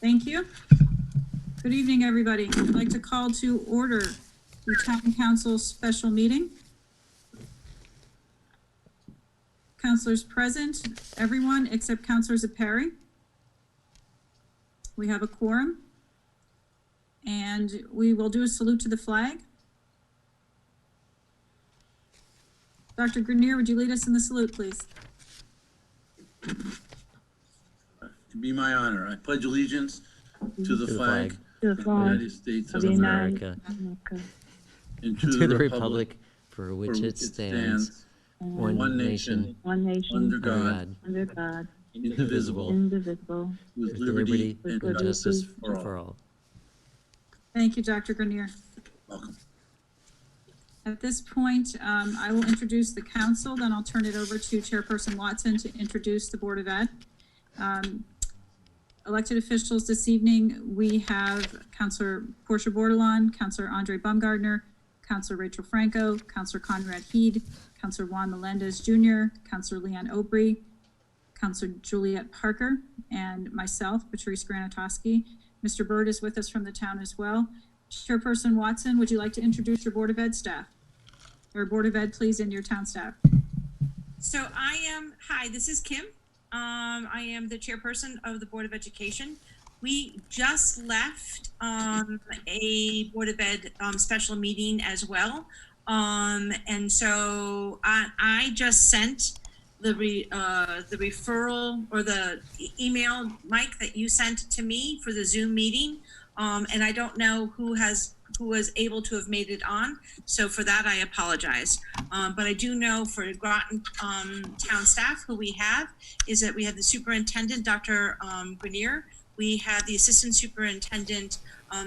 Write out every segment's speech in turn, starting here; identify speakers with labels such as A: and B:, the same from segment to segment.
A: Thank you. Good evening, everybody. I'd like to call to order the Town Council special meeting. Councilors present, everyone except Councilor Perry. We have a quorum. And we will do a salute to the flag. Dr. Grenier, would you lead us in the salute, please?
B: To be my honor, I pledge allegiance to the flag
C: of
B: the United States of America and to the republic
C: for which it stands, one nation,
B: under God, indivisible, with liberty and justice for all.
A: Thank you, Dr. Grenier.
B: Welcome.
A: At this point, I will introduce the council, then I'll turn it over to Chairperson Watson to introduce the Board of Ed. Elected officials this evening, we have Councilor Portia Bordelon, Councilor Andre Baumgardner, Councilor Rachel Franco, Councilor Conrad Heed, Councilor Juan Melendez Jr., Councilor Leon Obrey, Councilor Juliet Parker, and myself, Patrice Granatowski. Mr. Byrd is with us from the town as well. Chairperson Watson, would you like to introduce your Board of Ed staff? Or Board of Ed, please, and your town staff.
D: So hi, this is Kim. I am the chairperson of the Board of Education. We just left a Board of Ed special meeting as well. And so I just sent the referral or the email, Mike, that you sent to me for the Zoom meeting. And I don't know who was able to have made it on. So for that, I apologize. But I do know for Groton town staff, who we have is that we have the superintendent, Dr. Grenier. We have the assistant superintendent,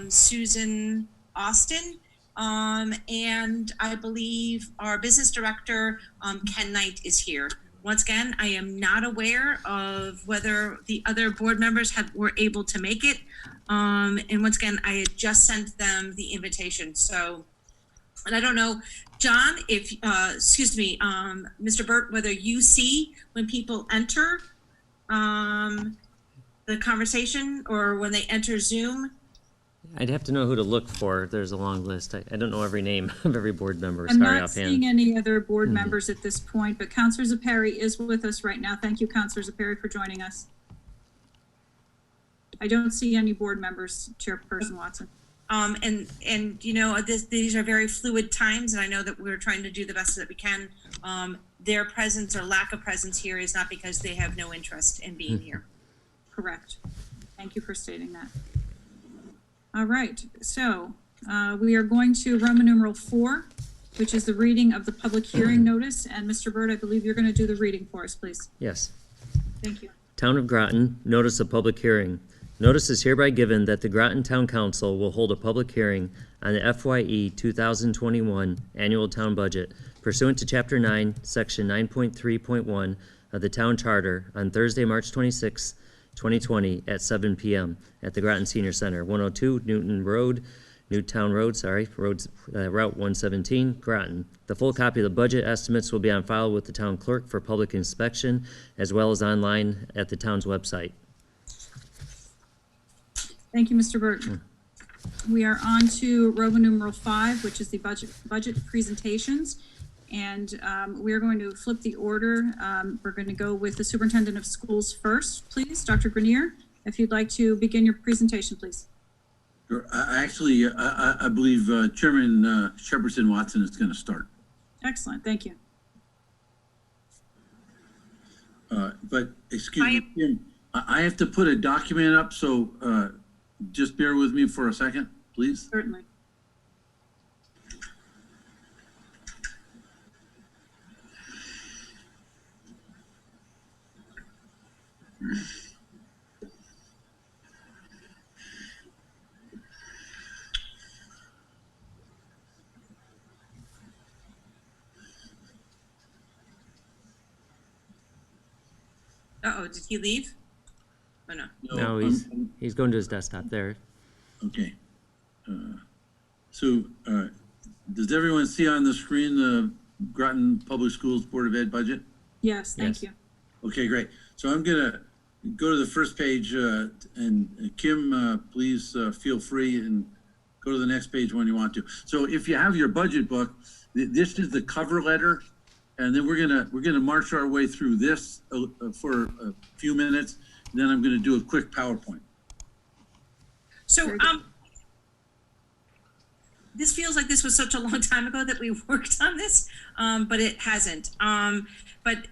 D: Susan Austin. And I believe our business director, Ken Knight, is here. Once again, I am not aware of whether the other board members were able to make it. And once again, I had just sent them the invitation. So, and I don't know, John, if, Mr. Burt, whether you see when people enter the conversation or when they enter Zoom.
C: I'd have to know who to look for. There's a long list. I don't know every name of every board member.
A: I'm
C: Sorry
A: not
C: offhand.
A: seeing any other board members at this point, but Councilor Perry is with us right now. Thank you, Councilor Perry, for joining us. I don't see any board members, Chairperson Watson.
D: And you know, these are very fluid times, and I know that we're trying to do the best that we can. Their presence or lack of presence here is not because they have no interest in being here.
A: Correct. Thank you for stating that. All right, so we are going to Roman numeral 4, which is the reading of the public hearing notice. And Mr. Byrd, I believe you're going to do the reading for us, please.
C: Yes.
A: Thank you.
C: Town of Groton, notice of public hearing. Notice is hereby given that the Groton Town Council will hold a public hearing on the FYE 2021 annual town budget pursuant to Chapter 9, Section 9.3.1 of the Town Charter on Thursday, March 26, 2020 at 7 p.m. at the Groton Senior Center, 102 Newtown Road, Route 117, Groton. The full copy of the budget estimates will be on file with the town clerk for public inspection, as well as online at the town's website.
A: Thank you, Mr. Byrd. We are on to Roman numeral 5, which is the budget presentations. And we are going to flip the order. We're going to go with the superintendent of schools first, please. Dr. Grenier, if you'd like to begin your presentation, please.
B: Sure. I believe Chairman Chairperson Watson is going to start.
A: Excellent, thank you.
B: But excuse me, Kim, I have to put a document up, so just bear with me for a second, please.
A: Certainly.
D: Uh-oh, did he leave? Oh, no.
C: No, he's going to his desktop there.
B: Okay. Does everyone see on the screen the Groton Public Schools Board of Ed budget?
A: Yes, thank
C: Yes.
A: you.
B: Okay, great. So I'm gonna go to the first page, and Kim, please feel free and go to the next page when you want to. So if you have your budget book, this is the cover letter, and then we're gonna march our way through this for a few minutes. And then I'm gonna do a quick PowerPoint.
D: So, this feels like this was such a long time ago that we worked on this, but it hasn't. What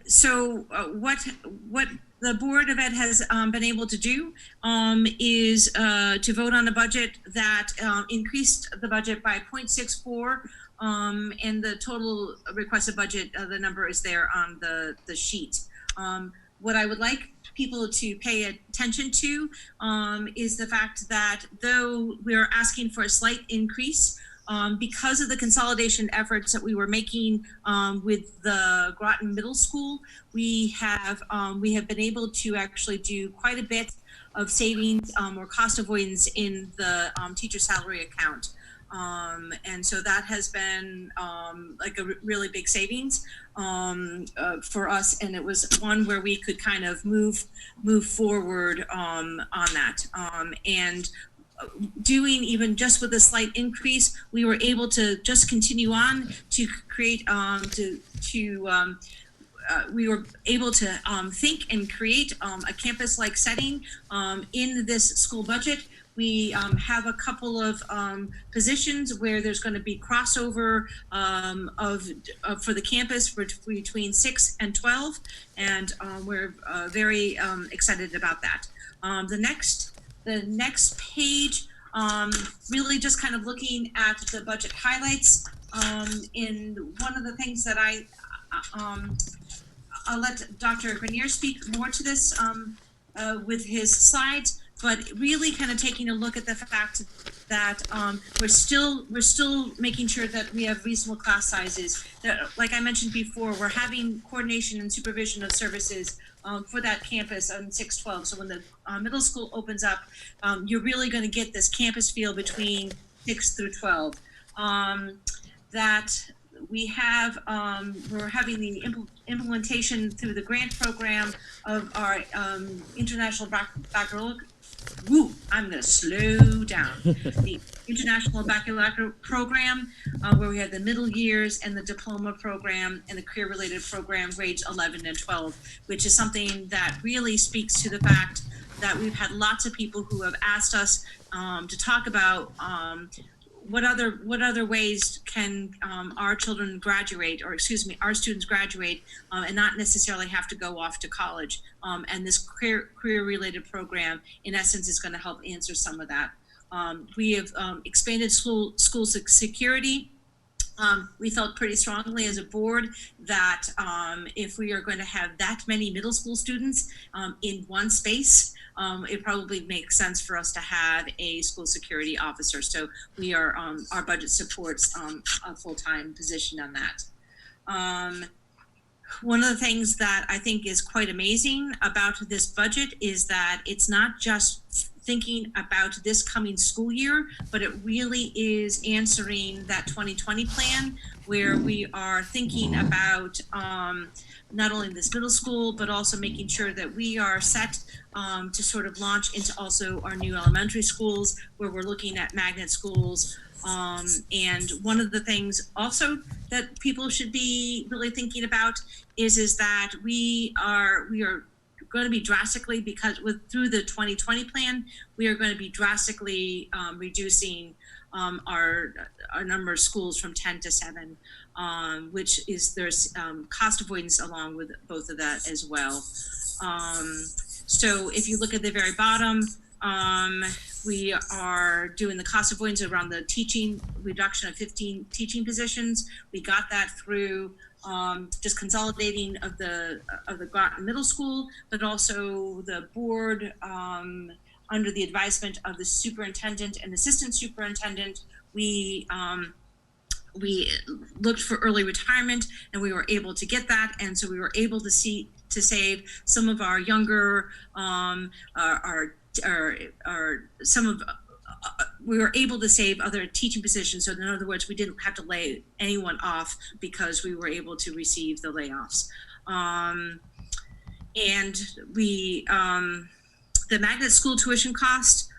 D: the Board of Ed has been able to do is to vote on a budget that increased the budget by 0.64, and the total requested budget, the number is there on the sheet. What I would like people to pay attention to is the fact that though we're asking for a slight increase, because of the consolidation efforts that we were making with the Groton Middle School, we have been able to actually do quite a bit of savings or cost avoidance in the teacher salary account. And so that has been like a really big savings for us, and it was one where we could kind of move forward on that. And doing even just with a slight increase, we were able to just continue on to create we were able to think and create a campus-like setting in this school budget. We have a couple of positions where there's going to be crossover for the campus between 6 and 12, and we're very excited about that. The next page, really just kind of looking at the budget highlights. In one of the things that I'll let Dr. Grenier speak more to this with his slides, but really kind of taking a look at the fact that we're still making sure that we have reasonable class sizes. That, like I mentioned before, we're having coordination and supervision of services for that campus on 612. So when the middle school opens up, you're really going to get this campus feel between 6 through 12. That we have, we're having the implementation through the grant program of our international baccalaureate. Woo, I'm going to slow down. The International Baccalaureate Program, where we have the middle years, and the diploma program and the career-related program, grades 11 and 12, which is something that really speaks to the fact that we've had lots of people who have asked us to talk about what other ways can our children graduate, or excuse me, our students graduate and not necessarily have to go off to college. And this career-related program, in essence, is going to help answer some of that. We have expanded school security. We felt pretty strongly as a board that if we are going to have that many middle school students in one space, it probably makes sense for us to have a school security officer. So we are, our budget supports a full-time position on that. One of the things that I think is quite amazing about this budget is that it's not just thinking about this coming school year, but it really is answering that 2020 plan, where we are thinking about not only this middle school, but also making sure that we are set to sort of launch into also our new elementary schools, where we're looking at magnet schools. And one of the things also that people should be really thinking about is that we are going to be drastically, because through the 2020 plan, we are going to be drastically reducing our number of schools from 10 to 7, which is, there's cost avoidance along with both of that as well. So if you look at the very bottom, we are doing the cost avoidance around the teaching reduction of 15 teaching positions. We got that through just consolidating of the Groton Middle School, but also the board under the advisement of the superintendent and assistant superintendent. We looked for early retirement, and we were able to get that, and so we were able to save some of our younger we were able to save other teaching positions. So in other words, we didn't have to lay anyone off because we were able to receive the layoffs. and we, the magnet school tuition cost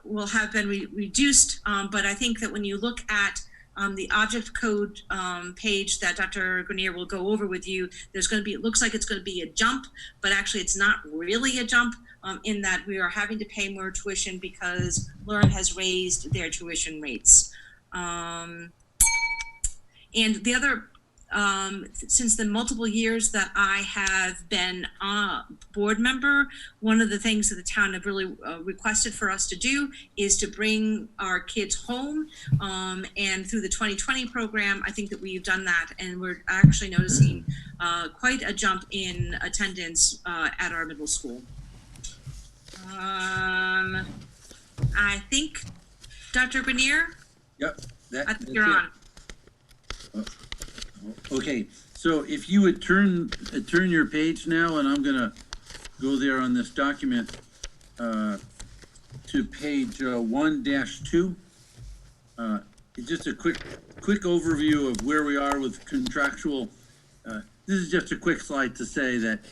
D: will have been reduced, but I think that when you look at the object code page that Dr. Grenier will go over with you, there's going to be, it looks like it's going to be a jump, but actually it's not really a jump in that we are having to pay more tuition because Learn has raised their tuition rates. And the other, since the multiple years that I have been a board member, one of the things that the town have really requested for us to do is to bring our kids home. And through the 2020 program, I think that we've done that, and we're actually noticing quite a jump in attendance at our middle school. I think, Dr. Grenier?
B: Yep.
D: I think you're on.
B: Okay, so if you would turn your page now, and I'm gonna go there on this document to page 1-2. Just a quick overview of where we are with contractual. This is just a quick slide to say that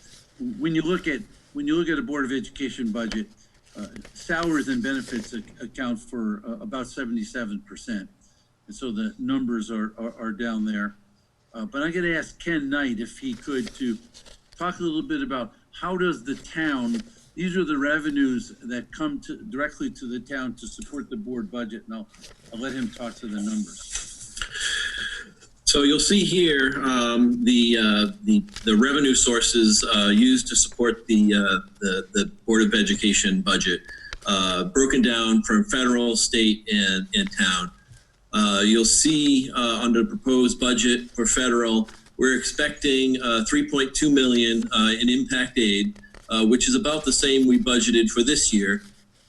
B: when you look at a Board of Education budget, salaries and benefits account for about 77%, and so the numbers are down there. But I'm going to ask Ken Knight if he could to talk a little bit about how does the town, these are the revenues that come directly to the town to support the board budget, and I'll let him talk to the numbers.
E: So you'll see here the revenue sources used to support the Board of Education budget, broken down from federal, state, and town. You'll see under the proposed budget for federal, we're expecting $3.2 million in impact aid, which is about the same we budgeted for this year.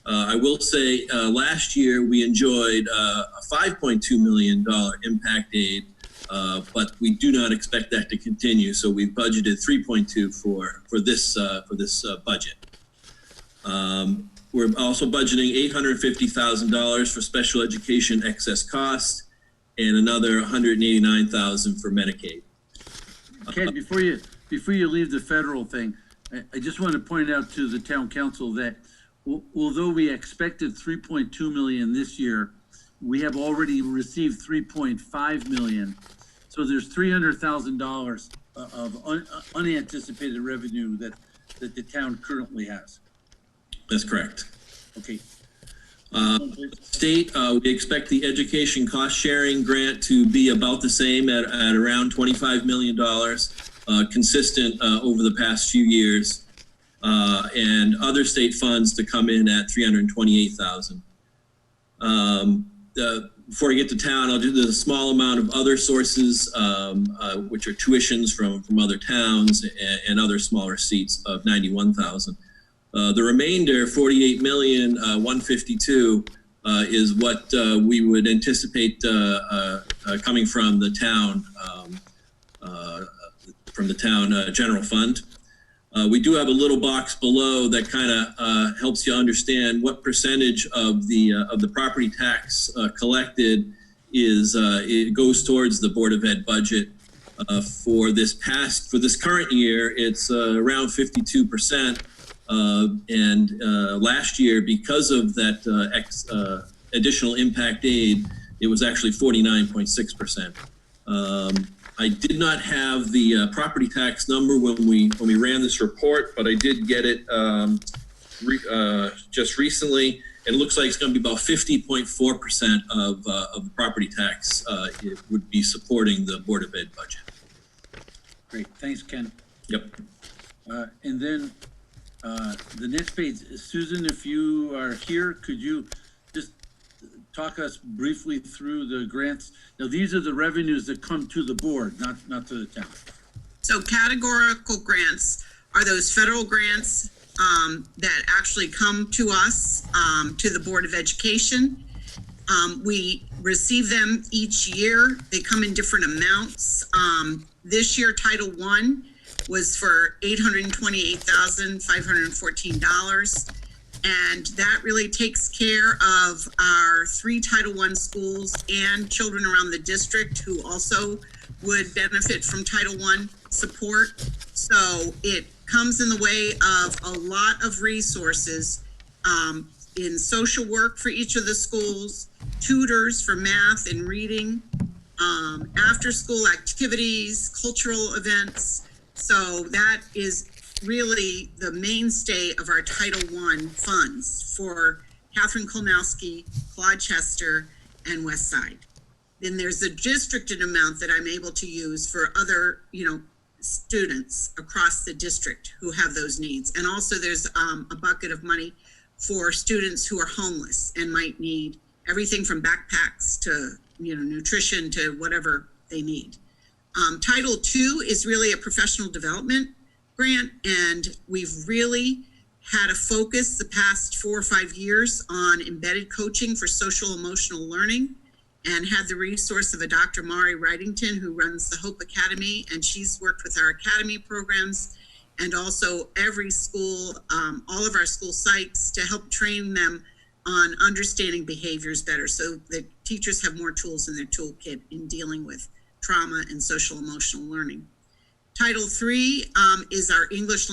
E: I will say last year we enjoyed a $5.2 million impact aid, but we do not expect that to continue. So we've budgeted 3.2 for this budget. We're also budgeting $850,000 for special education excess costs and another $189,000 for Medicaid.
B: Ken, before you leave the federal thing, I just want to point out to the town council that although we expected 3.2 million this year, we have already received 3.5 million. So there's $300,000 of unanticipated revenue that the town currently has.
E: That's correct.
B: Okay.
E: State, we expect the education cost sharing grant to be about the same at around $25 million, consistent over the past few years, and other state funds to come in at $328,000. Before I get to town, I'll do the small amount of other sources, which are tuitions from other towns and other smaller receipts of $91,000. The remainder, $48,152,000, is what we would anticipate coming from the town, general fund. We do have a little box below that kind of helps you understand what percentage of the property tax collected it goes towards the Board of Ed budget. For this current year, it's around 52%. And last year, because of that additional impact aid, it was actually 49.6%. I did not have the property tax number when we ran this report, but I did get it just recently. And it looks like it's going to be about 50.4% of the property tax it would be supporting the Board of Ed budget.
B: Great, thanks, Ken.
E: Yep.
B: And then the next page, Susan, if you are here, could you just talk us briefly through the grants? Now, these are the revenues that come to the board, not to the town.
F: So categorical grants are those federal grants that actually come to us, to the Board of Education. We receive them each year. They come in different amounts. This year, Title I was for $828,514. And that really takes care of our 3 Title I schools and children around the district who also would benefit from Title I support. So it comes in the way of a lot of resources in social work for each of the schools, tutors for math and reading, after school activities, cultural events. So that is really the mainstay of our Title I funds for Catherine Kolnowski, Claude Chester, and West Side. Then there's a districted amount that I'm able to use for other, students across the district who have those needs. And also there's a bucket of money for students who are homeless and might need everything from backpacks to, nutrition to whatever they need. Title II is really a professional development grant, and we've really had a focus the past 4 or 5 years on embedded coaching for social emotional learning, and had the resource of a Dr. Mari Wrightington, who runs the Hope Academy, and she's worked with our academy programs and also every school, all of our school sites, to help train them on understanding behaviors better, so that teachers have more tools in their toolkit in dealing with trauma and social emotional learning. Title III is our English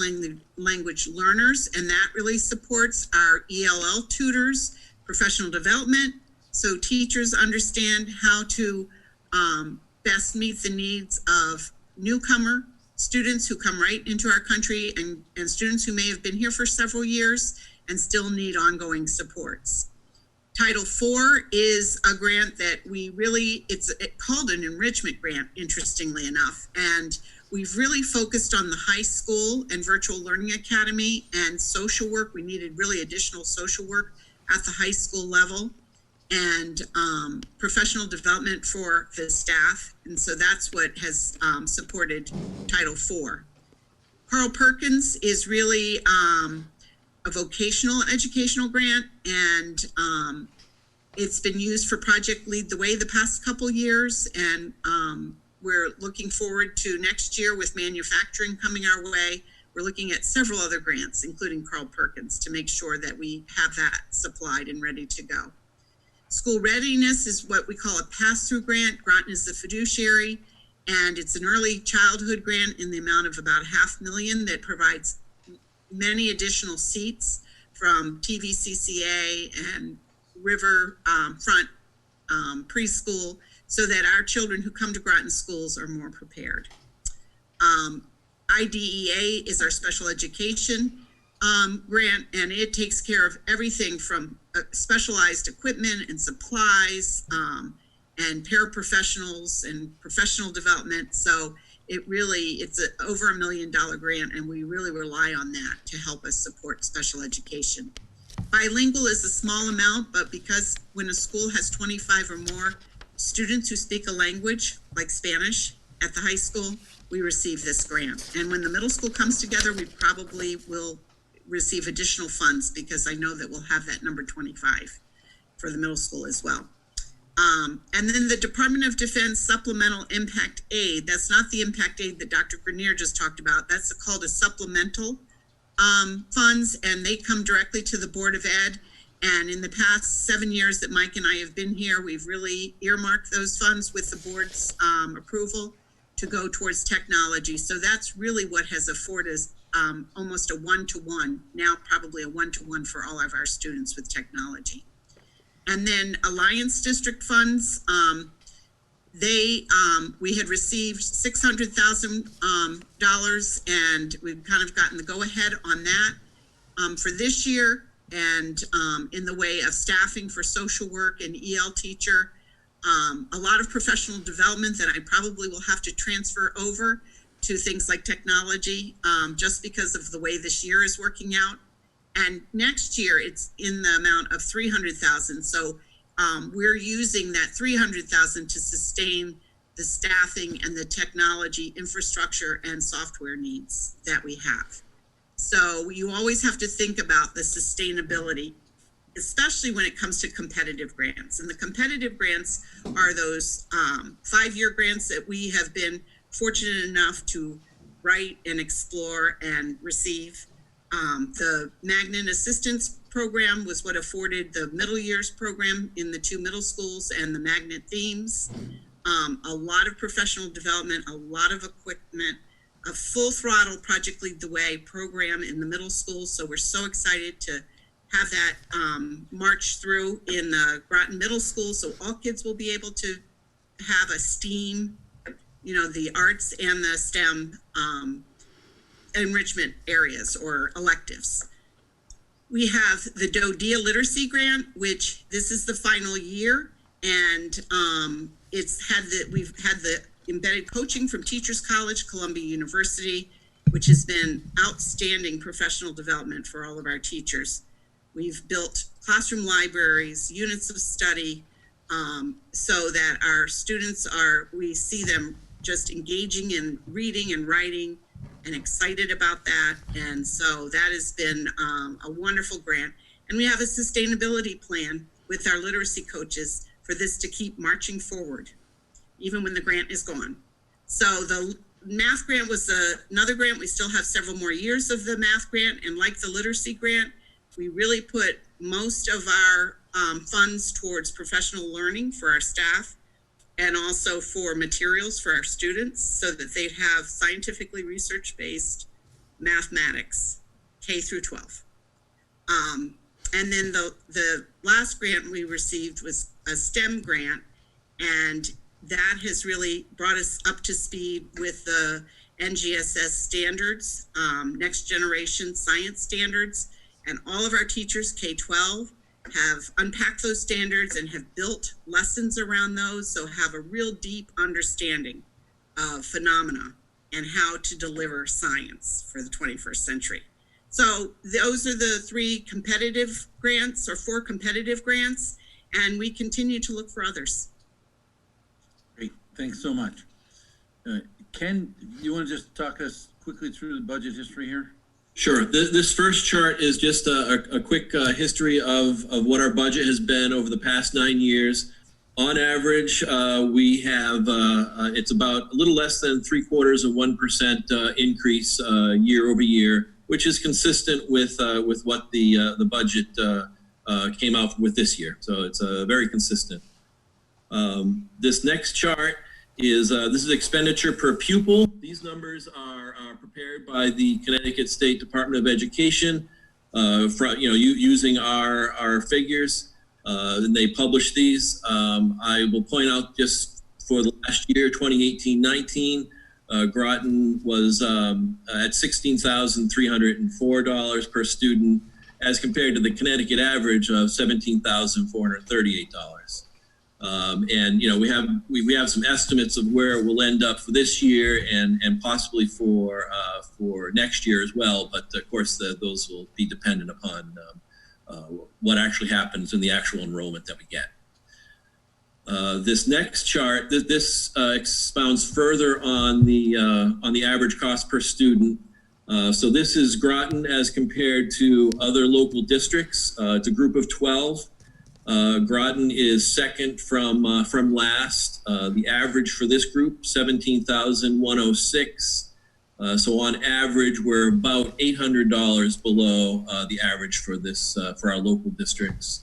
F: language learners, and that really supports our ELL tutors, professional development, so teachers understand how to best meet the needs of newcomer students who come right into our country, and students who may have been here for several years and still need ongoing supports. Title IV is a grant that it's called an enrichment grant, interestingly enough. And we've really focused on the high school and virtual learning academy and social work. We needed really additional social work at the high school level, and professional development for the staff. And so that's what has supported Title IV. Carl Perkins is really a vocational educational grant, and it's been used for Project Lead the Way the past couple years, and we're looking forward to next year with manufacturing coming our way. We're looking at several other grants, including Carl Perkins, to make sure that we have that supplied and ready to go. School readiness is what we call a pass-through grant. Groton is the fiduciary, and it's an early childhood grant in the amount of about $500,000 that provides many additional seats from TVCCA and River Front preschool, so that our children who come to Groton schools are more prepared. IDEA is our special education grant, and it takes care of everything from specialized equipment and supplies and paraprofessionals and professional development. So it's over $1 million grant, and we really rely on that to help us support special education. Bilingual is a small amount, but because when a school has 25 or more students who speak a language like Spanish at the high school, we receive this grant. And when the middle school comes together, we probably will receive additional funds, because I know that we'll have that number 25 for the middle school as well. And then the Department of Defense Supplemental Impact Aid, that's not the impact aid that Dr. Grenier just talked about. That's called a supplemental funds, and they come directly to the Board of Ed. And in the past 7 years that Mike and I have been here, we've really earmarked those funds with the board's approval to go towards technology. So that's really what has afforded us almost a 1-to-1, now probably a 1-to-1 for all of our students with technology. And then Alliance District funds, we had received $600,000, and we've kind of gotten the go-ahead on that for this year, and in the way of staffing for social work and EL teacher, a lot of professional development that I probably will have to transfer over to things like technology, just because of the way this year is working out. And next year it's in the amount of $300,000. So we're using that $300,000 to sustain the staffing and the technology infrastructure and software needs that we have. So you always have to think about the sustainability, especially when it comes to competitive grants. And the competitive grants are those 5-year grants that we have been fortunate enough to write and explore and receive. The Magnet Assistance Program was what afforded the middle years program in the 2 middle schools and the Magnet themes. a lot of professional development, a lot of equipment, a full throttle Project Lead the Way program in the middle school. So we're so excited to have that march through in the Groton Middle School. So all kids will be able to have a STEAM, the arts and the STEM enrichment areas or electives. We have the DODEA Literacy Grant, which this is the final year, and we've had the embedded coaching from Teachers College, Columbia University, which has been outstanding professional development for all of our teachers. We've built classroom libraries, units of study, so that our students we see them just engaging in reading and writing and excited about that. And so that has been a wonderful grant. And we have a sustainability plan with our literacy coaches for this to keep marching forward, even when the grant is gone. So the math grant was another grant. We still have several more years of the math grant. And like the literacy grant, we really put most of our funds towards professional learning for our staff and also for materials for our students so that they'd have scientifically research-based mathematics, K through 12. And then the last grant we received was a STEM grant, and that has really brought us up to speed with the NGSS standards, next generation science standards, and all of our teachers, K-12, have unpacked those standards and have built lessons around those, so have a real deep understanding of phenomena and how to deliver science for the 21st century. So those are the 3 competitive grants or 4 competitive grants, and we continue to look for others.
B: Great, thanks so much. Ken, you want to just talk us quickly through the budget history here?
E: Sure. This first chart is just a quick history of what our budget has been over the past 9 years. On average, we have, it's about a little less than 0.75% increase year over year, which is consistent with what the budget came out with this year. So it's very consistent. This next chart is this is expenditure per pupil. These numbers are prepared by the Connecticut State Department of Education, using our figures, and they publish these. I will point out just for the last year, 2018-19, Groton was at $16,304 per student, as compared to the Connecticut average of $17,438. And we have some estimates of where we'll end up for this year and possibly for next year as well. But of course, those will be dependent upon what actually happens in the actual enrollment that we get. This next chart, this expounds further on the average cost per student. So this is Groton as compared to other local districts. It's a group of 12. Groton is second from last. The average for this group, 17,106. So on average, we're about $800 below the average for for our local districts.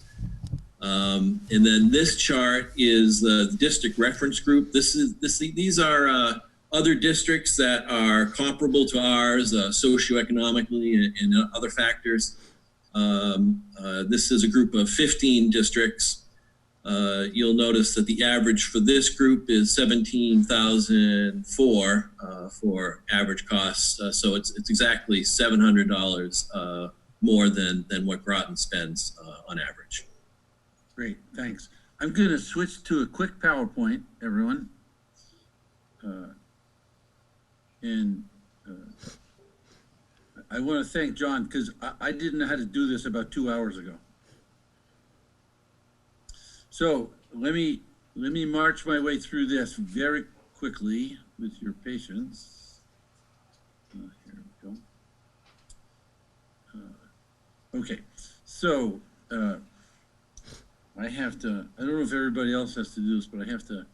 E: And then this chart is the district reference group. These are other districts that are comparable to ours socioeconomically and other factors. This is a group of 15 districts. You'll notice that the average for this group is $17,004 for average costs. So it's exactly $700 more than what Groton spends on average.
B: Great, thanks. I'm going to switch to a quick PowerPoint, everyone. I want to thank John because I didn't know how to do this about 2 hours ago. So let me march my way through this very quickly with your patience. Here we go. Okay, so I have to, I don't know if everybody else has to do this, but I have to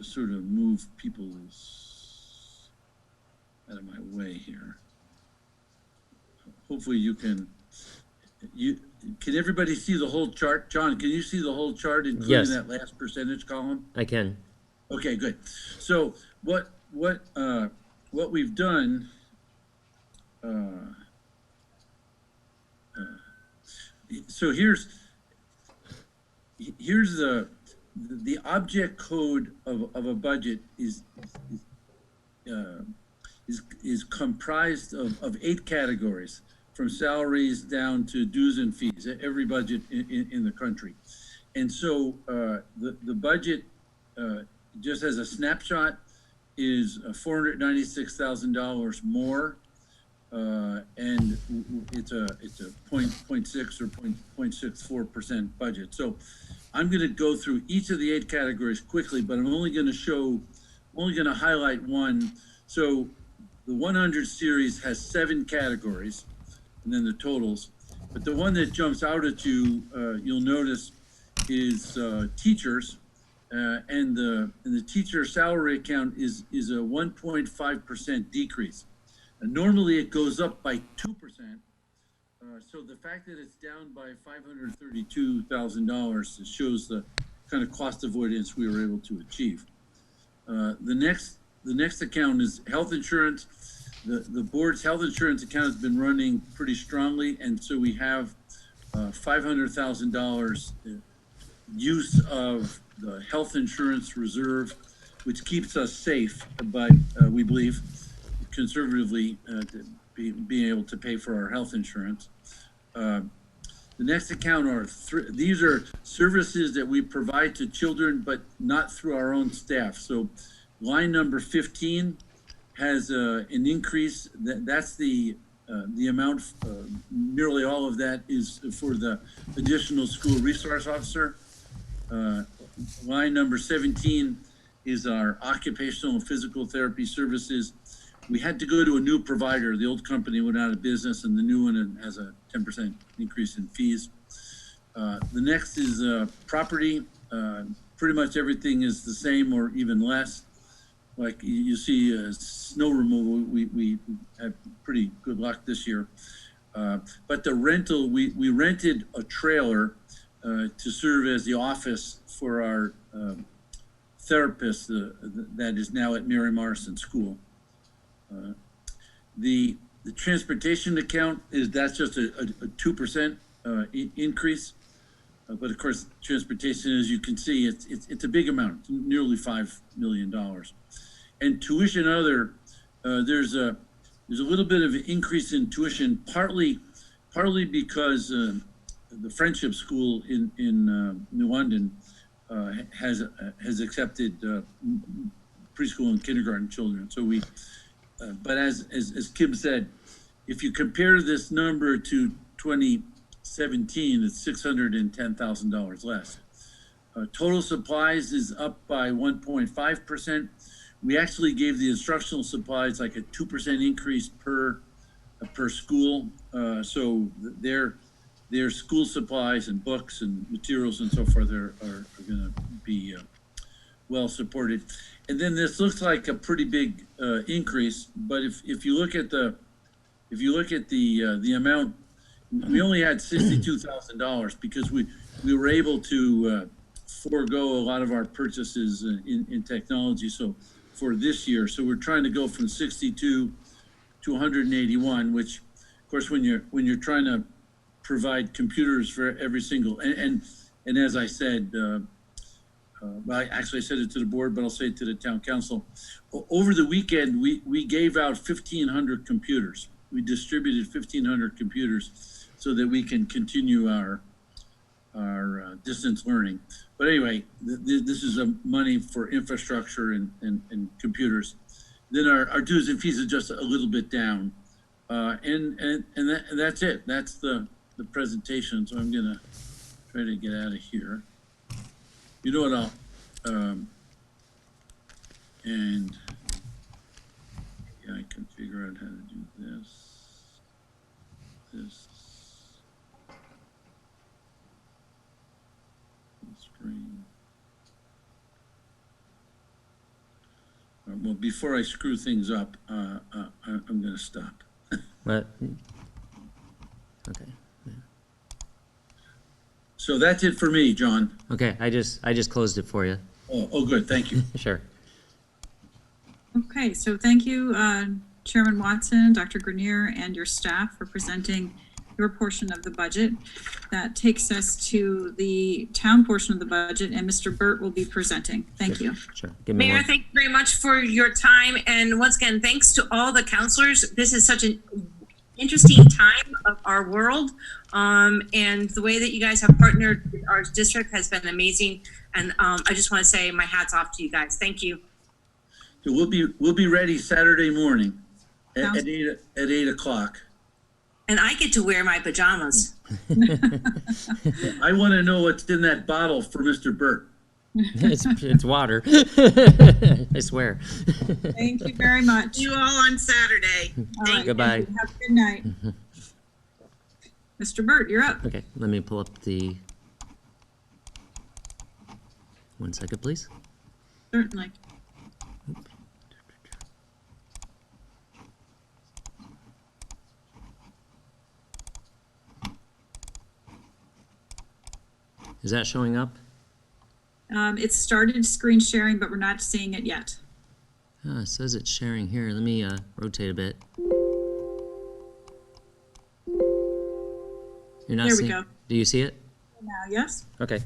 B: sort of move people's out of my way here. Hopefully you can everybody see the whole chart? John, can you see the whole chart, including
C: Yes.
B: that last percentage column?
C: I can.
B: Okay, good. So what we've done, so here's the object code of a budget is comprised of 8 categories, from salaries down to dues and fees, every budget in the country. And so the budget, just as a snapshot, is $496,000 more, and it's a 0.6 or 0.64% budget. So I'm going to go through each of the 8 categories quickly, but I'm only going to highlight one. So the 100 series has 7 categories, and then the totals. But the one that jumps out at you, you'll notice, is teachers, and the teacher salary account is a 1.5% decrease. And normally it goes up by 2%. So the fact that it's down by $532,000 shows the kind of cost avoidance we were able to achieve. The next account is health insurance. The board's health insurance account has been running pretty strongly, and so we have $500,000 use of the health insurance reserve, which keeps us safe, but we believe conservatively being able to pay for our health insurance. The next account are these are services that we provide to children, but not through our own staff. So line number 15 has an increase. That's the amount. Nearly all of that is for the additional school resource officer. Line number 17 is our occupational and physical therapy services. We had to go to a new provider. The old company went out of business, and the new one has a 10% increase in fees. The next is property. Pretty much everything is the same or even less. Like you see, snow removal, we had pretty good luck this year. But the rental, we rented a trailer to serve as the office for our therapist that is now at Mary Morrison School. The transportation account that's just a 2% increase. But of course, transportation, as you can see, it's a big amount, nearly $5 million. And tuition other, there's a little bit of an increase in tuition, partly because the Friendship School in New London has accepted preschool and kindergarten children. So but as Kim said, if you compare this number to 2017, it's $610,000 less. Total supplies is up by 1.5%. We actually gave the instructional supplies like a 2% increase per school. So their school supplies and books and materials and so forth are going to be well supported. And then this looks like a pretty big increase, but if you look at the amount, we only had $62,000 because we were able to forego a lot of our purchases in technology. So for this year, so we're trying to go from 62 to 181, which of course when you're trying to provide computers for every single and as I said. Well, I said it to the board, but I'll say it to the town council. Over the weekend, we gave out 1,500 computers. We distributed 1,500 computers so that we can continue our distance learning. But anyway, this is money for infrastructure and computers. Then our dues and fees are just a little bit down, and that's it. That's the presentation. So I'm gonna try to get out of here. You know what, and yeah, I can figure out how to do this. Screen. Well, before I screw things up, I'm gonna stop.
C: What? Okay.
B: So that's it for me, John.
C: Okay, I just closed it for you.
B: Oh, good, thank you.
C: Sure.
A: Okay, so thank you, Chairman Watson, Dr. Grenier, and your staff for presenting your portion of the budget. That takes us to the town portion of the budget, and Mr. Burt will be presenting. Thank you.
C: Sure. Give me
D: Mayor,
C: one.
D: thank you very much for your time. And once again, thanks to all the counselors. This is such an interesting time of our world. And the way that you guys have partnered with our district has been amazing. And I just want to say my hat's off to you guys. Thank you.
B: So we'll be ready Saturday morning at
A: Sounds-
B: 8 o'clock.
D: And I get to wear my pajamas.
B: I want to know what's in that bottle for Mr. Burt.
C: It's water. I swear.
A: Thank you very much.
F: See you all on Saturday.
A: All right,
C: Goodbye.
A: thank you. Have a good night. Mr. Burt, you're up.
C: Okay, let me pull up the. 1 second, please.
A: Certainly.
C: Is that showing up?
A: It started screen sharing, but we're not seeing it yet.
C: It says it's sharing here. Let me rotate a bit. You're not
A: There we
C: seeing.
A: go.
C: Do you see it?
A: Now, yes?
C: Okay.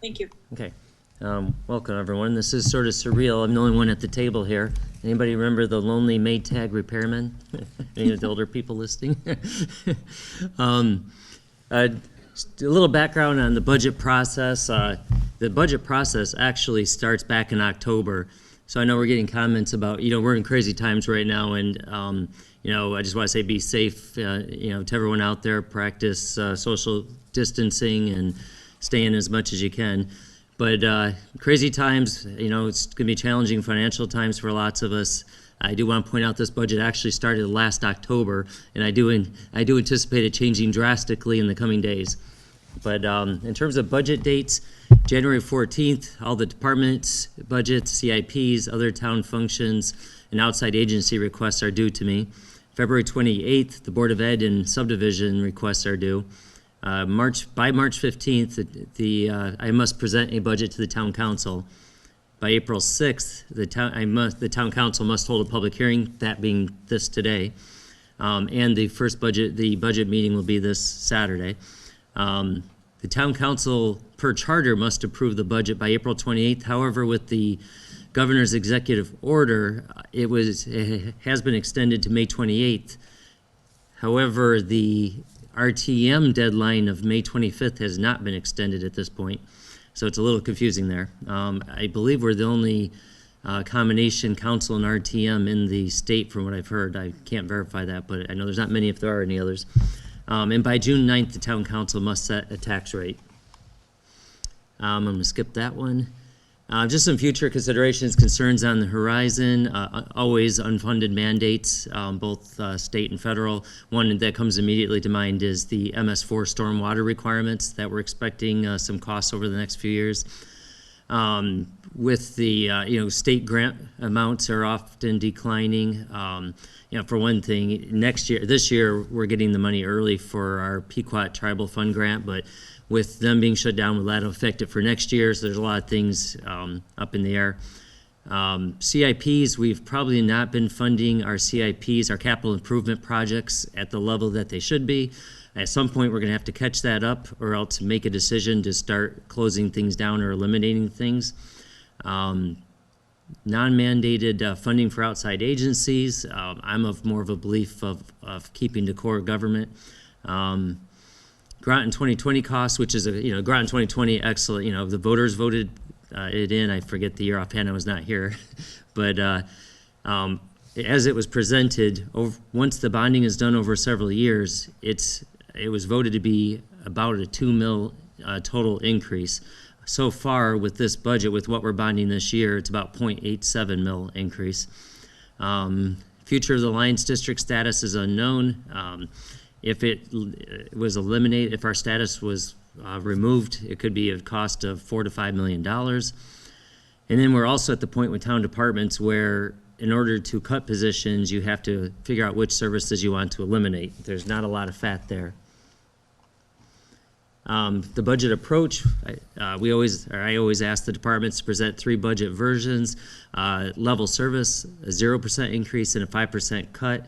A: Thank you.
C: Okay. Welcome, everyone. This is sort of surreal. I'm the only one at the table here. Anybody remember the lonely Maytag repairman? Any of the older people listening? Just a little background on the budget process. The budget process actually starts back in October. So I know we're getting comments about, we're in crazy times right now, and I just want to say be safe, to everyone out there. Practice social distancing and stay in as much as you can. But crazy times, it's going to be challenging financial times for lots of us. I do want to point out this budget actually started last October, and I do anticipate it changing drastically in the coming days. But in terms of budget dates, January 14th, all the departments' budgets, CIPs, other town functions, and outside agency requests are due to me. February 28th, the Board of Ed and subdivision requests are due. By March 15th, I must present a budget to the town council. By April 6th, the town council must hold a public hearing, that being this today. And the budget meeting will be this Saturday. The town council per charter must approve the budget by April 28th. However, with the governor's executive order, it has been extended to May 28th. However, the RTM deadline of May 25th has not been extended at this point. So it's a little confusing there. I believe we're the only combination council and RTM in the state from what I've heard. I can't verify that, but I know there's not many if there are any others. And by June 9th, the town council must set a tax rate. I'm going to skip that one. Just some future considerations, concerns on the horizon, always unfunded mandates, both state and federal. One that comes immediately to mind is the MS4 stormwater requirements that we're expecting some costs over the next few years. With the, state grant amounts are often declining. For one thing, this year, we're getting the money early for our Pequot Tribal Fund grant, but with them being shut down, will that affect it for next year? So there's a lot of things up in the air. CIPs, we've probably not been funding our CIPs, our capital improvement projects, at the level that they should be. At some point, we're going to have to catch that up or else make a decision to start closing things down or eliminating things. Non-mandated funding for outside agencies. I'm of more of a belief of keeping to core government. Groton 2020 costs, which is Groton 2020, excellent. The voters voted it in. I forget the year offhand. I was not here, but as it was presented, once the bonding is done over several years, it was voted to be about a 2 mil total increase. So far with this budget, with what we're bonding this year, it's about 0.87 mil increase. Future of the Alliance District status is unknown. If it was eliminated, if our status was removed, it could be a cost of $4 to $5 million. And then we're also at the point with town departments where in order to cut positions, you have to figure out which services you want to eliminate. There's not a lot of fat there. The budget approach, I always ask the departments to present 3 budget versions, level service, a 0% increase and a 5% cut.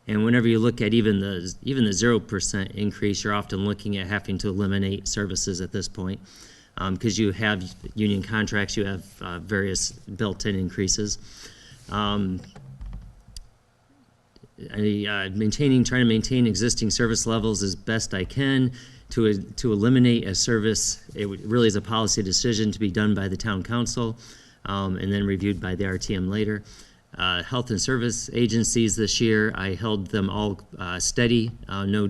C: And whenever you look at even the 0% increase, you're often looking at having to eliminate services at this point. Because you have union contracts, you have various built-in increases. Trying to maintain existing service levels as best I can. To eliminate a service, it really is a policy decision to be done by the town council and then reviewed by the RTM later. Health and service agencies this year, I held them all steady, no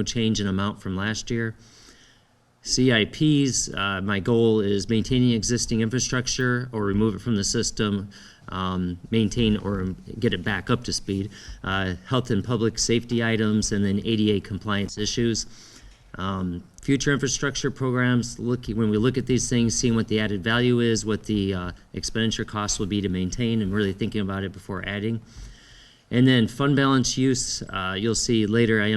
C: change in amount from last year. CIPs, my goal is maintaining existing infrastructure or remove it from the system, maintain or get it back up to speed. Health and public safety items, and then ADA compliance issues. Future infrastructure programs, when we look at these things, seeing what the added value is, what the expenditure costs will be to maintain, and really thinking about it before adding. And then fund balance use, you'll see later I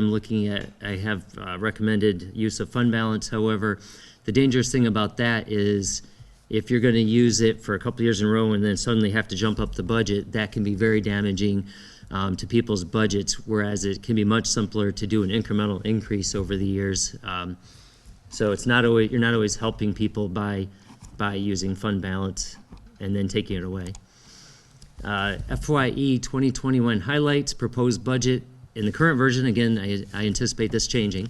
C: have recommended use of fund balance. However, the dangerous thing about that is if you're going to use it for a couple of years in a row and then suddenly have to jump up the budget, that can be very damaging to people's budgets, whereas it can be much simpler to do an incremental increase over the years. So it's not always, you're not always helping people by using fund balance and then taking it away. FYE 2021 highlights, proposed budget. In the current version, again, I anticipate this changing,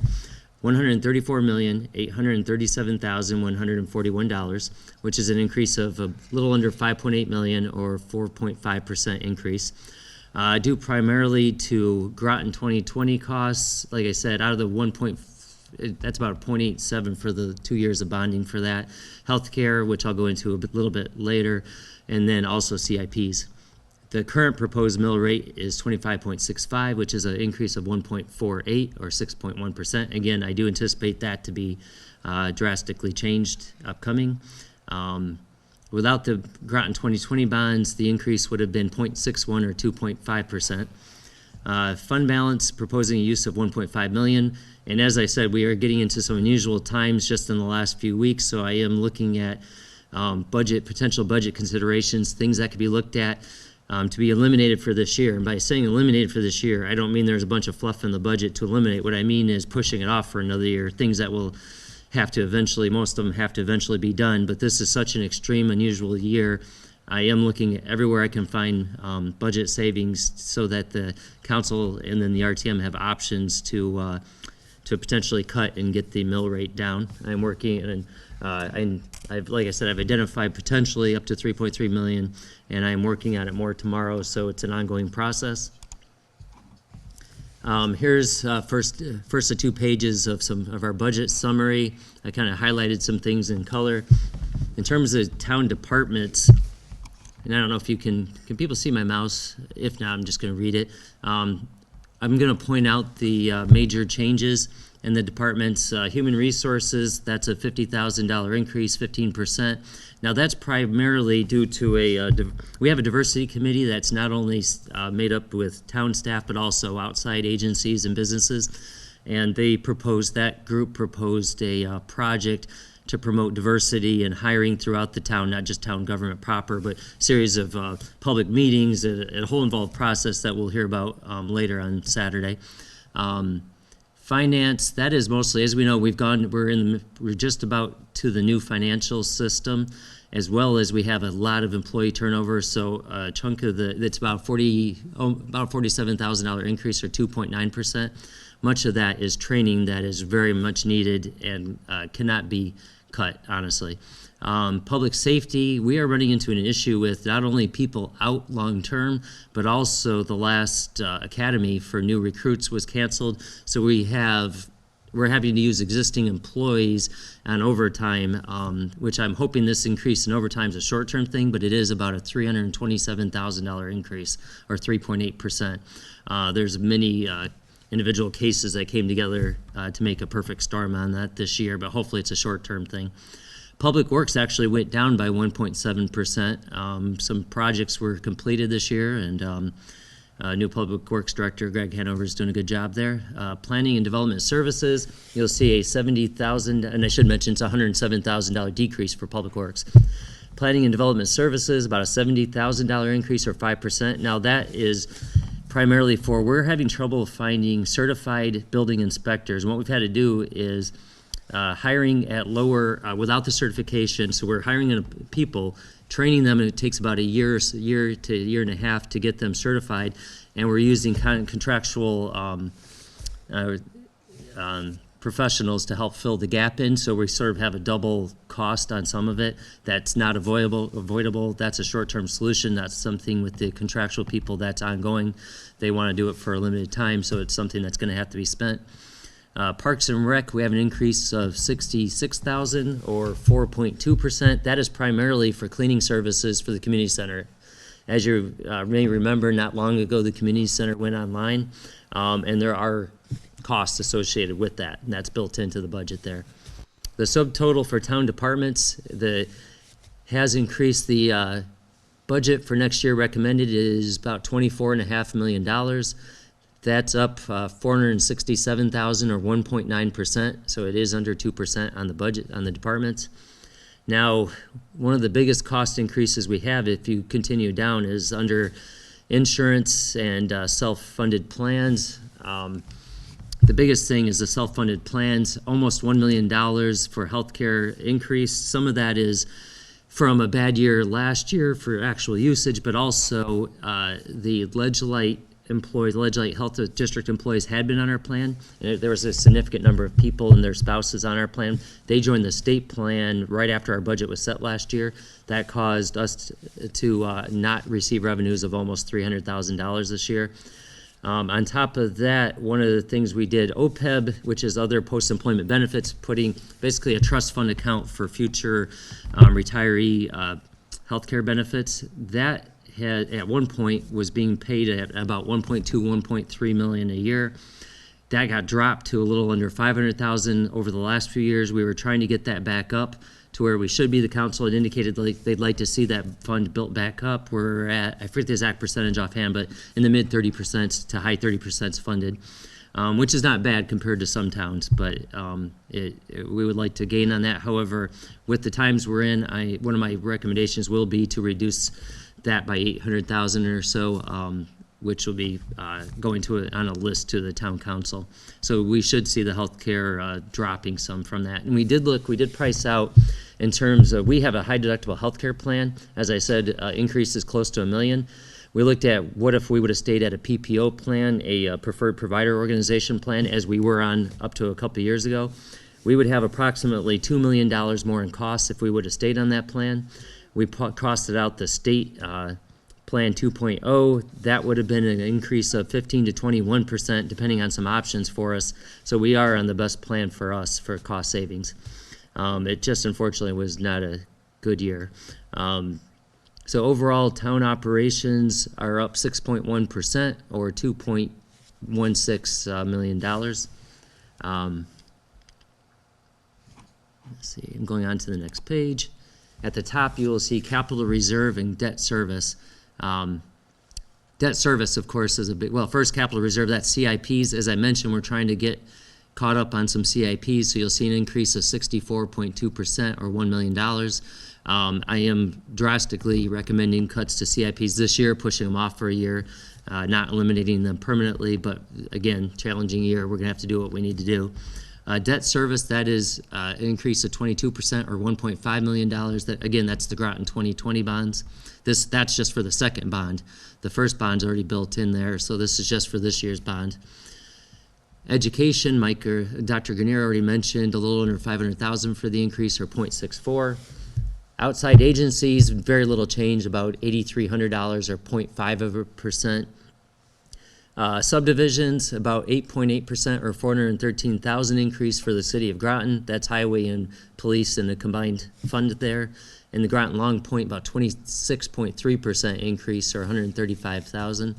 C: $134,837,141, which is an increase of a little under 5.8 million or 4.5% increase. Due primarily to Groton 2020 costs. Like I said, out of the that's about 0.87 for the 2 years of bonding for that. Healthcare, which I'll go into a little bit later, and then also CIPs. The current proposed mill rate is 25.65, which is an increase of 1.48 or 6.1%. Again, I do anticipate that to be drastically changed upcoming. Without the Groton 2020 bonds, the increase would have been 0.61 or 2.5%. Fund balance, proposing a use of 1.5 million. And as I said, we are getting into some unusual times just in the last few weeks, so I am looking at potential budget considerations, things that could be looked at to be eliminated for this year. And by saying eliminated for this year, I don't mean there's a bunch of fluff in the budget to eliminate. What I mean is pushing it off for another year, things that will have to eventually, most of them have to eventually be done. But this is such an extreme, unusual year. I am looking at everywhere I can find budget savings so that the council and then the RTM have options to potentially cut and get the mill rate down. I'm working, and like I said, I've identified potentially up to 3.3 million, and I'm working on it more tomorrow, so it's an ongoing process. Here's first of 2 pages of some of our budget summary. I kind of highlighted some things in color. In terms of town departments, and I don't know if can people see my mouse? If not, I'm just going to read it. I'm going to point out the major changes in the departments. Human resources, that's a $50,000 increase, 15%. Now that's primarily due to we have a diversity committee that's not only made up with town staff, but also outside agencies and businesses. And that group proposed a project to promote diversity and hiring throughout the town, not just town government proper, but a series of public meetings, a whole involved process that we'll hear about later on Saturday. Finance, that is mostly, as we know, we're just about to the new financial system, as well as we have a lot of employee turnover. So a chunk of it's about $47,000 increase or 2.9%. Much of that is training that is very much needed and cannot be cut, honestly. Public safety, we are running into an issue with not only people out long-term, but also the last academy for new recruits was canceled. So we're having to use existing employees on overtime, which I'm hoping this increase in overtime is a short-term thing, but it is about a $327,000 increase or 3.8%. There's many individual cases that came together to make a perfect storm on that this year, but hopefully it's a short-term thing. Public Works actually went down by 1.7%. Some projects were completed this year, and New Public Works Director Greg Hanover is doing a good job there. Planning and Development Services, you'll see a $70,000, and I should mention it's a $107,000 decrease for Public Works. Planning and Development Services, about a $70,000 increase or 5%. Now that is primarily for, we're having trouble finding certified building inspectors. And what we've had to do is hiring at lower, without the certification. So we're hiring people, training them, and it takes about a year to a year and a half to get them certified. And we're using kind of contractual professionals to help fill the gap in, so we sort of have a double cost on some of it. That's not avoidable. That's a short-term solution. That's something with the contractual people that's ongoing. They want to do it for a limited time, so it's something that's going to have to be spent. Parks and Rec, we have an increase of $66,000 or 4.2%. That is primarily for cleaning services for the community center. As you may remember, not long ago, the community center went online, and there are costs associated with that, and that's built into the budget there. The subtotal for town departments has increased. The budget for next year recommended is about $24.5 million. That's up $467,000 or 1.9%, so it is under 2% on the budget on the departments. Now, one of the biggest cost increases we have, if you continue down, is under insurance and self-funded plans. The biggest thing is the self-funded plans, almost $1 million for healthcare increase. Some of that is from a bad year last year for actual usage, but also the Ledgelite Health District employees had been on our plan. And there was a significant number of people and their spouses on our plan. They joined the state plan right after our budget was set last year. That caused us to not receive revenues of almost $300,000 this year. On top of that, one of the things we did, OPEB, which is other post-employment benefits, putting basically a trust fund account for future retiree healthcare benefits. That had, at one point, was being paid at about 1.3 million a year. That got dropped to a little under 500,000 over the last few years. We were trying to get that back up to where we should be. The council had indicated they'd like to see that fund built back up. We're at, I forget the exact percentage offhand, but in the mid 30% to high 30% funded, which is not bad compared to some towns, but we would like to gain on that. However, with the times we're in, one of my recommendations will be to reduce that by 800,000 or so, which will be going on a list to the town council. So we should see the healthcare dropping some from that. And we did price out in terms of, we have a high deductible healthcare plan. As I said, increases close to $1 million. We looked at what if we would have stayed at a PPO plan, a preferred provider organization plan, as we were on up to a couple of years ago. We would have approximately $2 million more in costs if we would have stayed on that plan. We costed out the state Plan 2.0, that would have been an increase of 15 to 21%, depending on some options for us. So we are on the best plan for us for cost savings. It just unfortunately was not a good year. So overall, town operations are up 6.1% or $2.16 million. Let's see, I'm going on to the next page. At the top, you will see capital reserve and debt service. Debt service, of course, is a big, well, first capital reserve, that's CIPs. As I mentioned, we're trying to get caught up on some CIPs, so you'll see an increase of 64.2% or $1 million. I am drastically recommending cuts to CIPs this year, pushing them off for a year, not eliminating them permanently, but again, challenging year. We're gonna have to do what we need to do. Debt service, that is an increase of 22% or $1.5 million. That, again, that's the Groton 2020 bonds. That's just for the second bond. The first bond's already built in there, so this is just for this year's bond. Education, Dr. Grenier already mentioned a little under 500,000 for the increase, or 0.64. Outside agencies, very little change, about $8,300 or 0.5%. Subdivisions, about 8.8% or 413,000 increase for the city of Groton. That's highway and police and the combined fund there. In the Groton Long Point, about 26.3% increase or 135,000.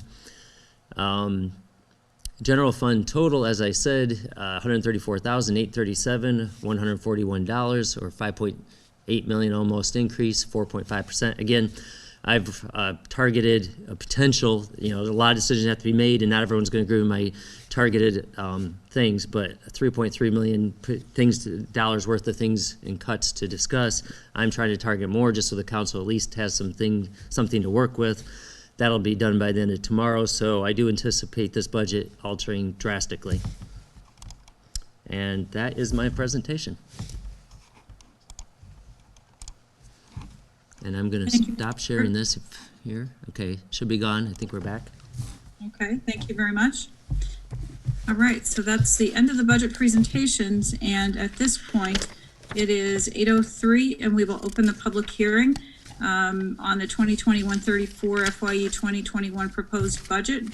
C: General fund total, as I said, $134,837, $141 or 5.8 million almost increase, 4.5%. Again, I've targeted a potential, a lot of decisions have to be made, and not everyone's going to agree with my targeted things, but 3.3 million dollars worth of things and cuts to discuss. I'm trying to target more just so the council at least has something to work with. That'll be done by the end of tomorrow, so I do anticipate this budget altering drastically. And that is my presentation. And I'm going to stop sharing this here. Okay, should be gone. I think we're back.
A: Okay, thank you very much. All right, so that's the end of the budget presentations, and at this point, it is 8:03, and we will open the public hearing on the 2021-34 FYE 2021 proposed budget.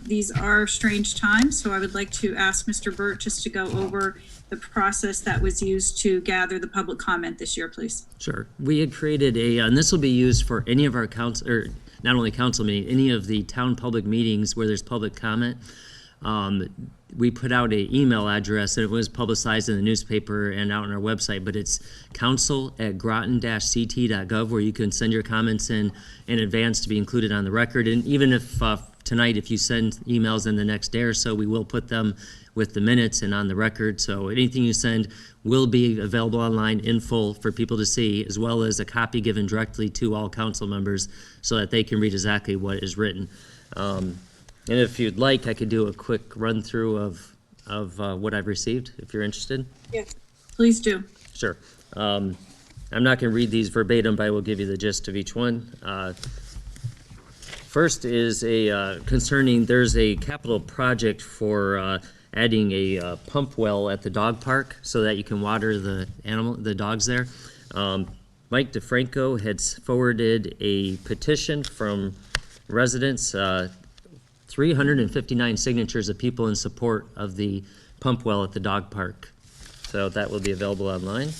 A: These are strange times, so I would like to ask Mr. Burt just to go over the process that was used to gather the public comment this year, please.
C: Sure. We had created and this will be used for any of our council, or not only council meeting, any of the town public meetings where there's public comment. We put out an email address, and it was publicized in the newspaper and out on our website, but it's council@groton-ct.gov, where you can send your comments in advance to be included on the record. And even if tonight, if you send emails in the next day or so, we will put them with the minutes and on the record. So anything you send will be available online in full for people to see, as well as a copy given directly to all council members so that they can read exactly what is written. And if you'd like, I could do a quick run through of what I've received, if you're interested.
A: Yes, please do.
C: Sure. I'm not going to read these verbatim, but I will give you the gist of each one. First is concerning, there's a capital project for adding a pump well at the dog park so that you can water the dogs there. Mike DeFranco had forwarded a petition from residents, 359 signatures of people in support of the pump well at the dog park. So that will be available online.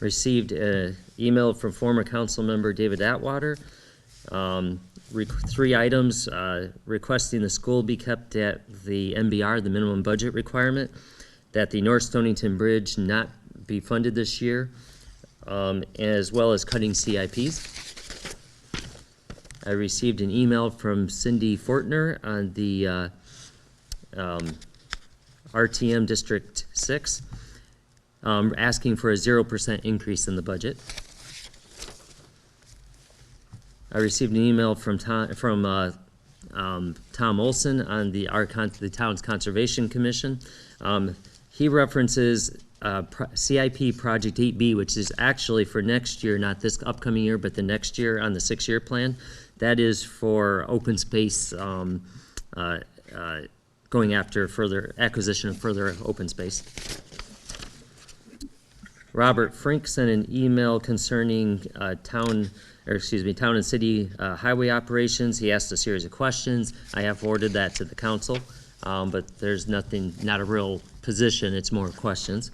C: Received an email from former council member David Atwater. 3 items, requesting the school be kept at the MBR, the minimum budget requirement, that the North Stonington Bridge not be funded this year, as well as cutting CIPs. I received an email from Cindy Fortner on the RTM District 6, asking for a 0% increase in the budget. I received an email from Tom Olson on the town's Conservation Commission. He references CIP Project 8B, which is actually for next year, not this upcoming year, but the next year on the 6-year plan. That is for open space, going after further acquisition of further open space. Robert Frink sent an email concerning town and city highway operations. He asked a series of questions. I have forwarded that to the council, but there's not a real position, it's more questions.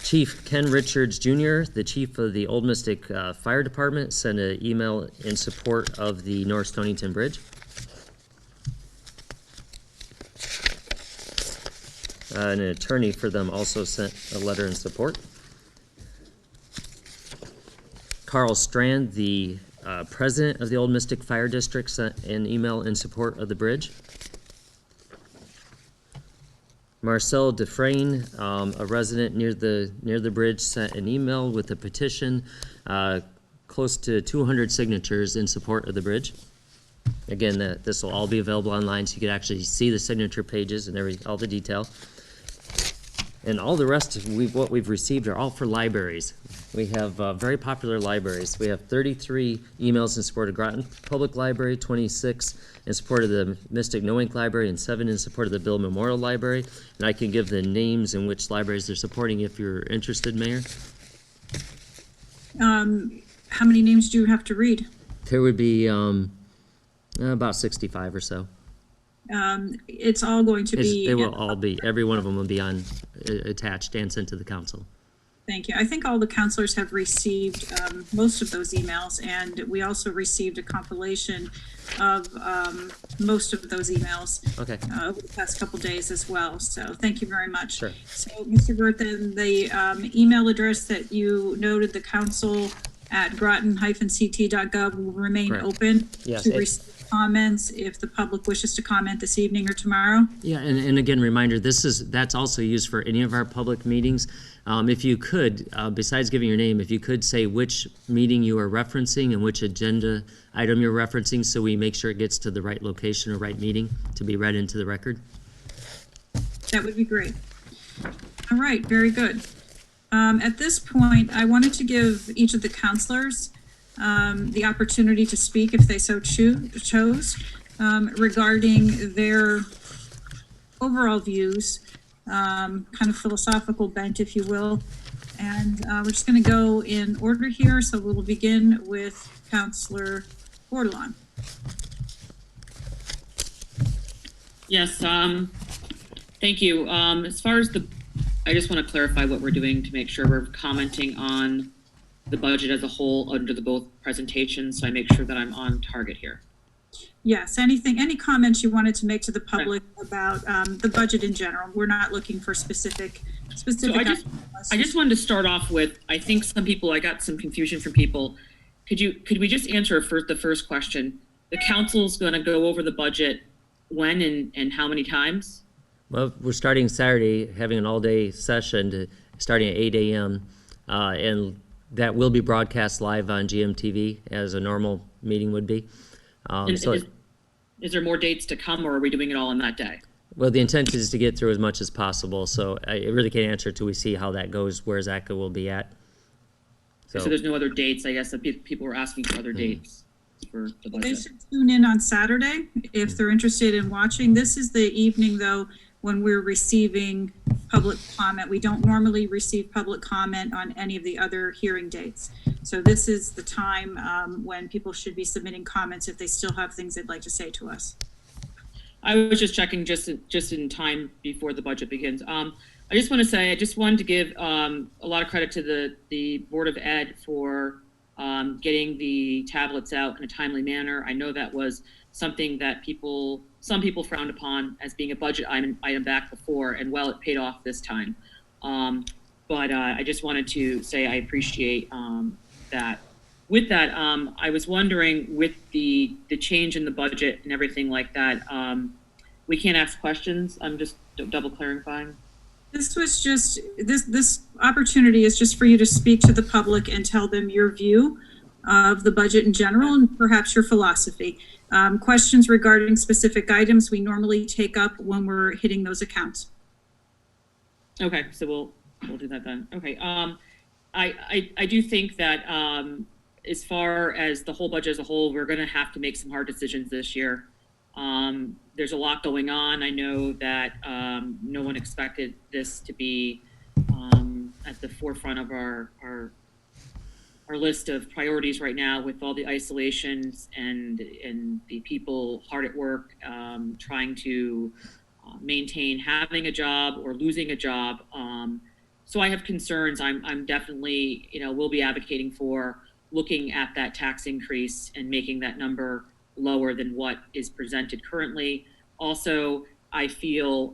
C: Chief Ken Richards Jr., the chief of the Old Mystic Fire Department, sent an email in support of the North Stonington Bridge. An attorney for them also sent a letter in support. Carl Strand, the president of the Old Mystic Fire District, sent an email in support of the bridge. Marcel Dufresne, a resident near the bridge, sent an email with a petition, close to 200 signatures in support of the bridge. Again, this will all be available online, so you can actually see the signature pages and all the detail. And all the rest of what we've received are all for libraries. We have very popular libraries. We have 33 emails in support of Groton Public Library, 26 in support of the Mystic No Ink Library, and 7 in support of the Bill Memorial Library. And I can give the names and which libraries they're supporting if you're interested, Mayor.
A: How many names do you have to read?
C: There would be about 65 or so.
A: It's all going to be...
C: They will all be, every one of them will be attached and sent to the council.
A: Thank you. I think all the counselors have received most of those emails, and we also received a compilation of most of those emails over the past couple days as well. So thank you very much.
C: Sure.
A: So, Mr. Burt, then the email address that you noted the council at groton-ct.gov will remain
C: Correct.
A: open
C: Yes,
A: to
C: it-
A: receive comments if the public wishes to comment this evening or tomorrow.
C: Yeah, and again, reminder, that's also used for any of our public meetings. If you could, besides giving your name, if you could say which meeting you are referencing and which agenda item you're referencing, so we make sure it gets to the right location or right meeting to be read into the record.
A: That would be great. All right, very good. At this point, I wanted to give each of the counselors the opportunity to speak if they so chose regarding their overall views, kind of philosophical bent, if you will. And we're just going to go in order here. So we'll begin with Counselor Bordelon.
G: Yes, thank you. As far as I just want to clarify what we're doing to make sure we're commenting on the budget as a whole under the both presentations, so I make sure that I'm on target here.
A: Yes, any comments you wanted to make to the public about the budget in general? We're not looking for specific.
G: So I just wanted to start off with, I think I got some confusion from people. Could we just answer the first question? The council's going to go over the budget when and how many times?
C: Well, we're starting Saturday, having an all-day session starting at 8 a.m. And that will be broadcast live on GMTV as a normal meeting would be.
G: Is there more dates to come, or are we doing it all on that day?
C: Well, the intent is to get through as much as possible, so I really can't answer till we see how that goes, where Zaka will be at.
G: So there's no other dates, I guess, that people were asking for other dates for the budget.
A: They should tune in on Saturday if they're interested in watching. This is the evening, though, when we're receiving public comment. We don't normally receive public comment on any of the other hearing dates. So this is the time when people should be submitting comments if they still have things they'd like to say to us.
G: I was just checking just in time before the budget begins. I just want to say, I just wanted to give a lot of credit to the Board of Ed for getting the tablets out in a timely manner. I know that was something that some people frowned upon as being a budget item back before, and well, it paid off this time. But I just wanted to say I appreciate that. With that, I was wondering, with the change in the budget and everything like that, we can't ask questions. I'm just double clarifying.
A: This was just, this opportunity is just for you to speak to the public and tell them your view of the budget in general and perhaps your philosophy. Questions regarding specific items we normally take up when we're hitting those accounts.
G: Okay, so we'll do that then. Okay, I do think that as far as the whole budget as a whole, we're going to have to make some hard decisions this year. There's a lot going on. I know that no one expected this to be at the forefront of our list of priorities right now, with all the isolations and the people hard at work trying to maintain having a job or losing a job. So I have concerns. I'm definitely, will be advocating for looking at that tax increase and making that number lower than what is presented currently. Also, I feel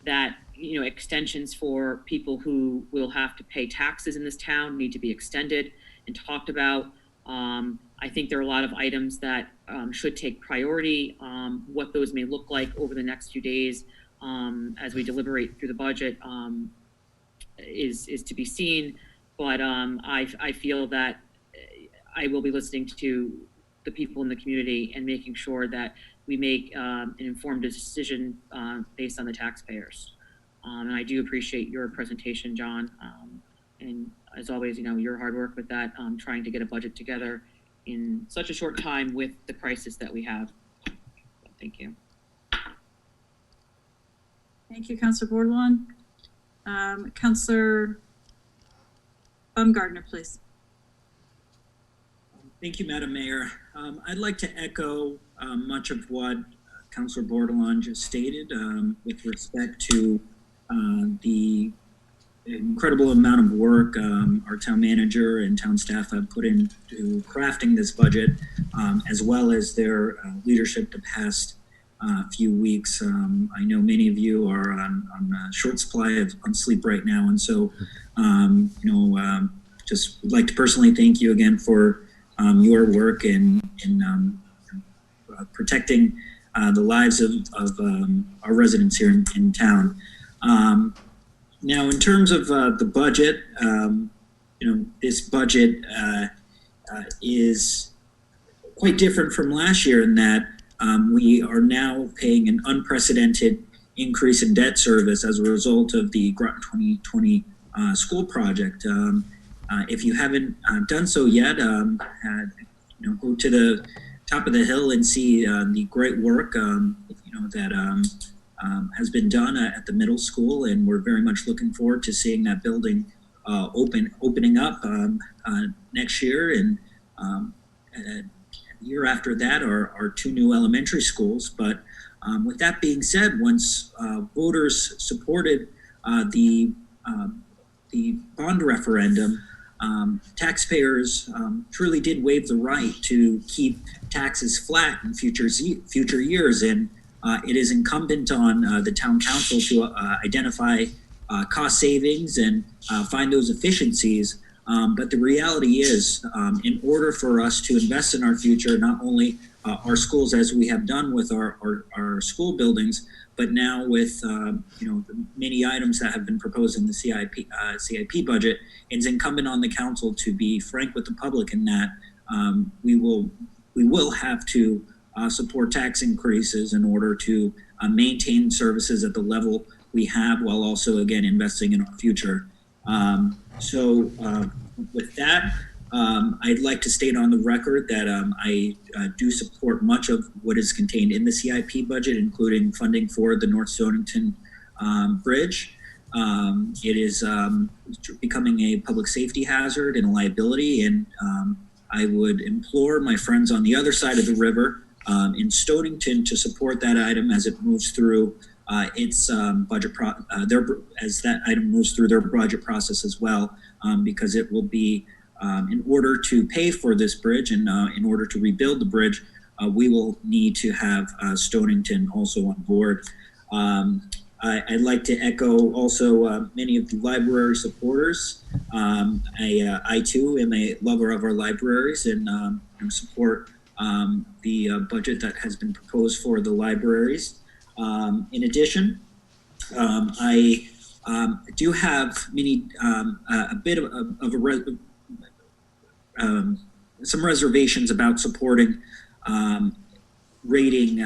G: that extensions for people who will have to pay taxes in this town need to be extended and talked about. I think there are a lot of items that should take priority. What those may look like over the next few days as we deliberate through the budget is to be seen. But I feel that I will be listening to the people in the community and making sure that we make an informed decision based on the taxpayers. And I do appreciate your presentation, John. And as always, your hard work with that, trying to get a budget together in such a short time with the crisis that we have. So, thank you.
A: Thank you, Councilor Bordelon. Councilor Baumgartner, please.
H: Thank you, Madam Mayor. I'd like to echo much of what Councilor Bordelon just stated with respect to the incredible amount of work our town manager and town staff have put into crafting this budget, as well as their leadership the past few weeks. I know many of you are on a short supply of sleep right now, and so just would like to personally thank you again for your work in protecting the lives of our residents here in town. Now, in terms of the budget, this budget is quite different from last year in that we are now paying an unprecedented increase in debt service as a result of the Groton 2020 school project. If you haven't done so yet, go to the top of the hill and see the great work that has been done at the middle school, and we're very much looking forward to seeing that building opening up next year, and the year after that are two new elementary schools. But with that being said, once voters supported the bond referendum, taxpayers truly did waive the right to keep taxes flat in future years, and it is incumbent on the town council to identify cost savings and find those efficiencies. But the reality is, in order for us to invest in our future, not only our schools as we have done with our school buildings, but now with the many items that have been proposed in the CIP budget, it's incumbent on the council to be frank with the public in that we will have to support tax increases in order to maintain services at the level we have, while also again investing in our future. So with that, I'd like to state on the record that I do support much of what is contained in the CIP budget, including funding for the North Stonington Bridge. It is becoming a public safety hazard and a liability, and I would implore my friends on the other side of the river in Stonington to support that item as it moves through its budget as that item moves through their budget process as well, because it will be in order to pay for this bridge and in order to rebuild the bridge, we will need to have Stonington also on board. I'd like to echo also many of the library supporters. I too am a lover of our libraries and support the budget that has been proposed for the libraries. In addition, I do have a bit of some reservations about supporting rating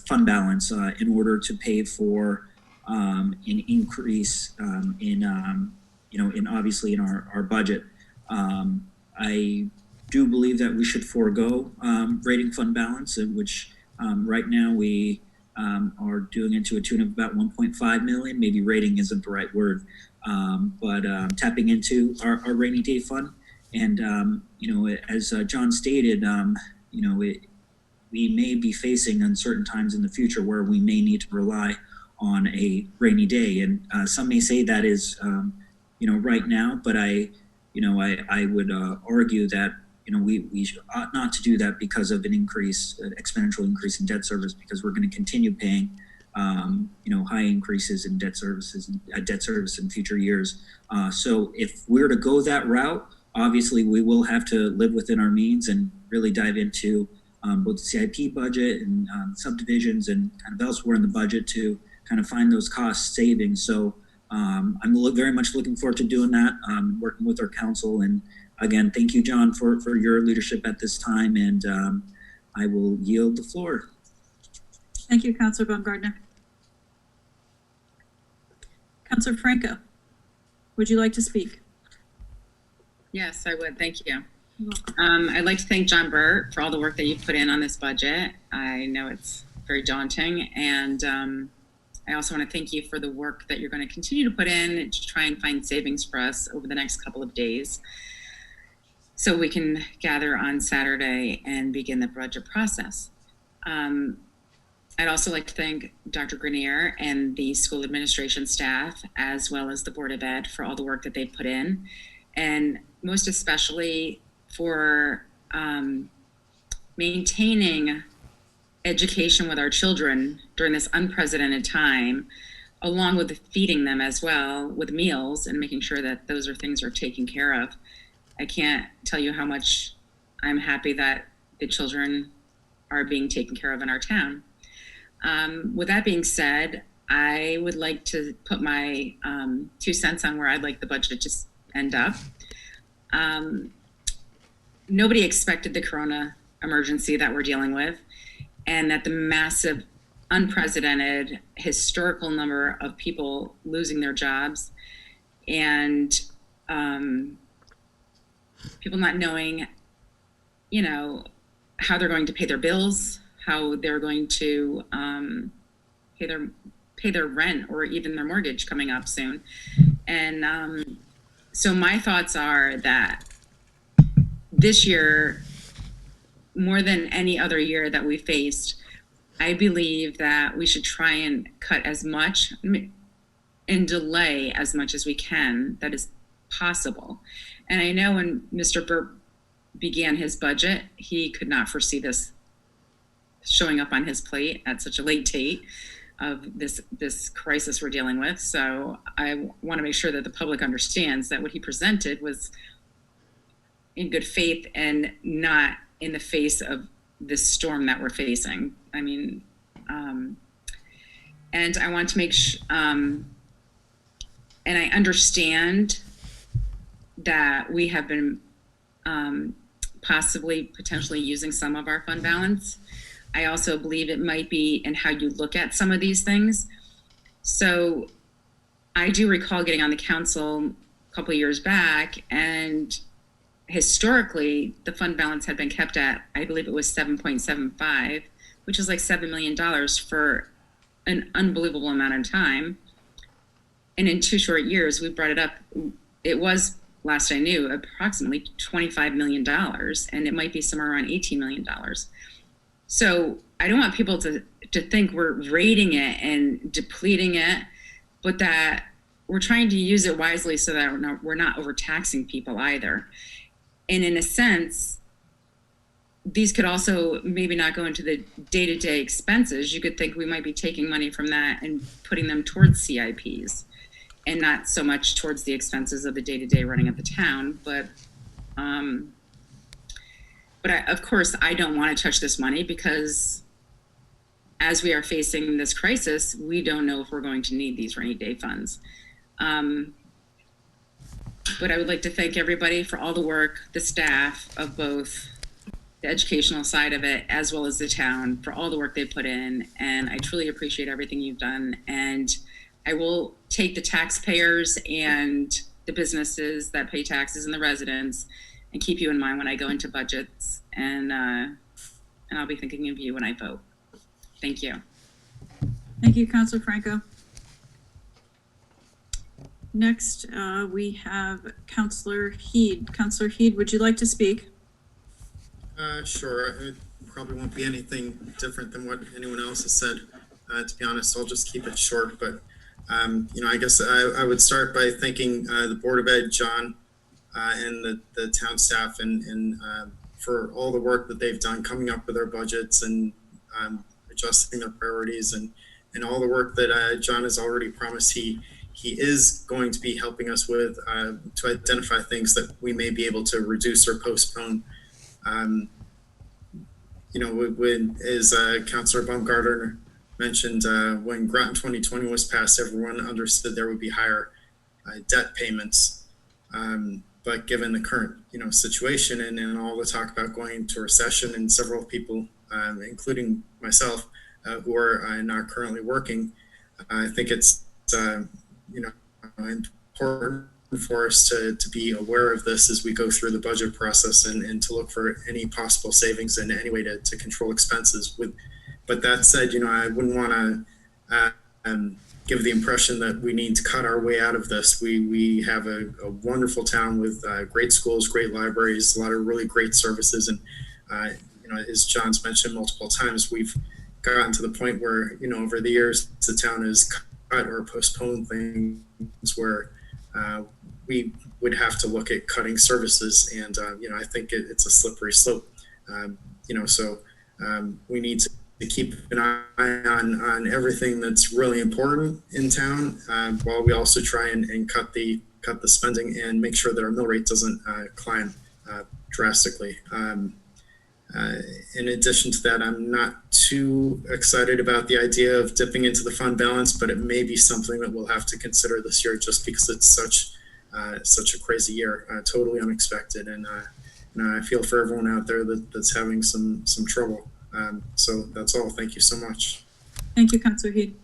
H: fund balance in order to pay for an increase in obviously in our budget. I do believe that we should forego rating fund balance, in which right now we are doing it to a tune of about 1.5 million. Maybe rating isn't the right word, but tapping into our rainy day fund. And as John stated, we may be facing uncertain times in the future where we may need to rely on a rainy day, and some may say that is right now, but I would argue that we ought not to do that because of an exponential increase in debt service, because we're going to continue paying high increases in debt service in future years. So if we're to go that route, obviously we will have to live within our means and really dive into both the CIP budget and subdivisions and kind of elsewhere in the budget to kind of find those cost savings. So I'm very much looking forward to doing that, working with our council. And again, thank you, John, for your leadership at this time, and I will yield the floor.
A: Thank you, Councilor Baumgartner. Councilor Franco, would you like to speak?
I: Yes, I would. Thank you. I'd like to thank John Burt for all the work that you've put in on this budget. I know it's very daunting, and I also want to thank you for the work that you're going to continue to put in to try and find savings for us over the next couple of days, so we can gather on Saturday and begin the budget process. I'd also like to thank Dr. Grenier and the school administration staff, as well as the Board of Ed, for all the work that they've put in, and most especially for maintaining education with our children during this unprecedented time. along with feeding them as well with meals and making sure that those are things are taken care of. I can't tell you how much I'm happy that the children are being taken care of in our town. With that being said, I would like to put my 2 cents on where I'd like the budget to end up. Nobody expected the corona emergency that we're dealing with, and that the massive, unprecedented, historical number of people losing their jobs, and people not knowing, you know, how they're going to pay their bills, how they're going to pay their rent or even their mortgage coming up soon. And so my thoughts are that this year, more than any other year that we faced, I believe that we should try and cut as much and delay as much as we can that is possible. And I know when Mr. Burt began his budget, he could not foresee this showing up on his plate at such a late date of this crisis we're dealing with. So I want to make sure that the public understands that what he presented was in good faith and not in the face of this storm that we're facing. I mean, and I want to make and I understand that we have been potentially using some of our fund balance. I also believe it might be in how you look at some of these things. So I do recall getting on the council a couple of years back, and historically the fund balance had been kept at, I believe it was 7.75, which is like $7 million for an unbelievable amount of time. And in 2 short years, we brought it up. It was, last I knew, approximately $25 million, and it might be somewhere around $18 million. So I don't want people to think we're raiding it and depleting it, but that we're trying to use it wisely so that we're not overtaxing people either. And in a sense, these could also maybe not go into the day-to-day expenses. You could think we might be taking money from that and putting them towards CIPs and not so much towards the expenses of the day-to-day running of the town. But of course, I don't want to touch this money because as we are facing this crisis, we don't know if we're going to need these rainy day funds. But I would like to thank everybody for all the work, the staff of both the educational side of it, as well as the town, for all the work they put in. And I truly appreciate everything you've done. And I will take the taxpayers and the businesses that pay taxes and the residents and keep you in mind when I go into budgets. And I'll be thinking of you when I vote. Thank you.
A: Thank you, Councilor Franco. Next, we have Councilor Heed. Councilor Heed, would you like to speak?
J: Sure. It probably won't be anything different than what anyone else has said. To be honest, I'll just keep it short. But, I guess I would start by thanking the Board of Ed, John, and the town staff and for all the work that they've done coming up with their budgets and adjusting their priorities and all the work that John has already promised he is going to be helping us with to identify things that we may be able to reduce or postpone. When as Councilor Baumgartner mentioned, when Groton 2020 was passed, everyone understood there would be higher debt payments. But given the current, situation and all the talk about going into a recession, and several people, including myself, who are not currently working, I think it's important for us to be aware of this as we go through the budget process and to look for any possible savings and any way to control expenses. But that said, I wouldn't want to give the impression that we need to cut our way out of this. We have a wonderful town with great schools, great libraries, a lot of really great services, and as John's mentioned multiple times, we've gotten to the point where over the years the town has cut or postponed things where we would have to look at cutting services, and I think it's a slippery slope. So we need to keep an eye on everything that's really important in town, while we also try and cut the spending and make sure that our mill rate doesn't climb drastically. In addition to that, I'm not too excited about the idea of dipping into the fund balance, but it may be something that we'll have to consider this year, just because it's such a crazy year, totally unexpected, and I feel for everyone out there that's having some trouble. So that's all. Thank you so much.
A: Thank you, Councilor Heed.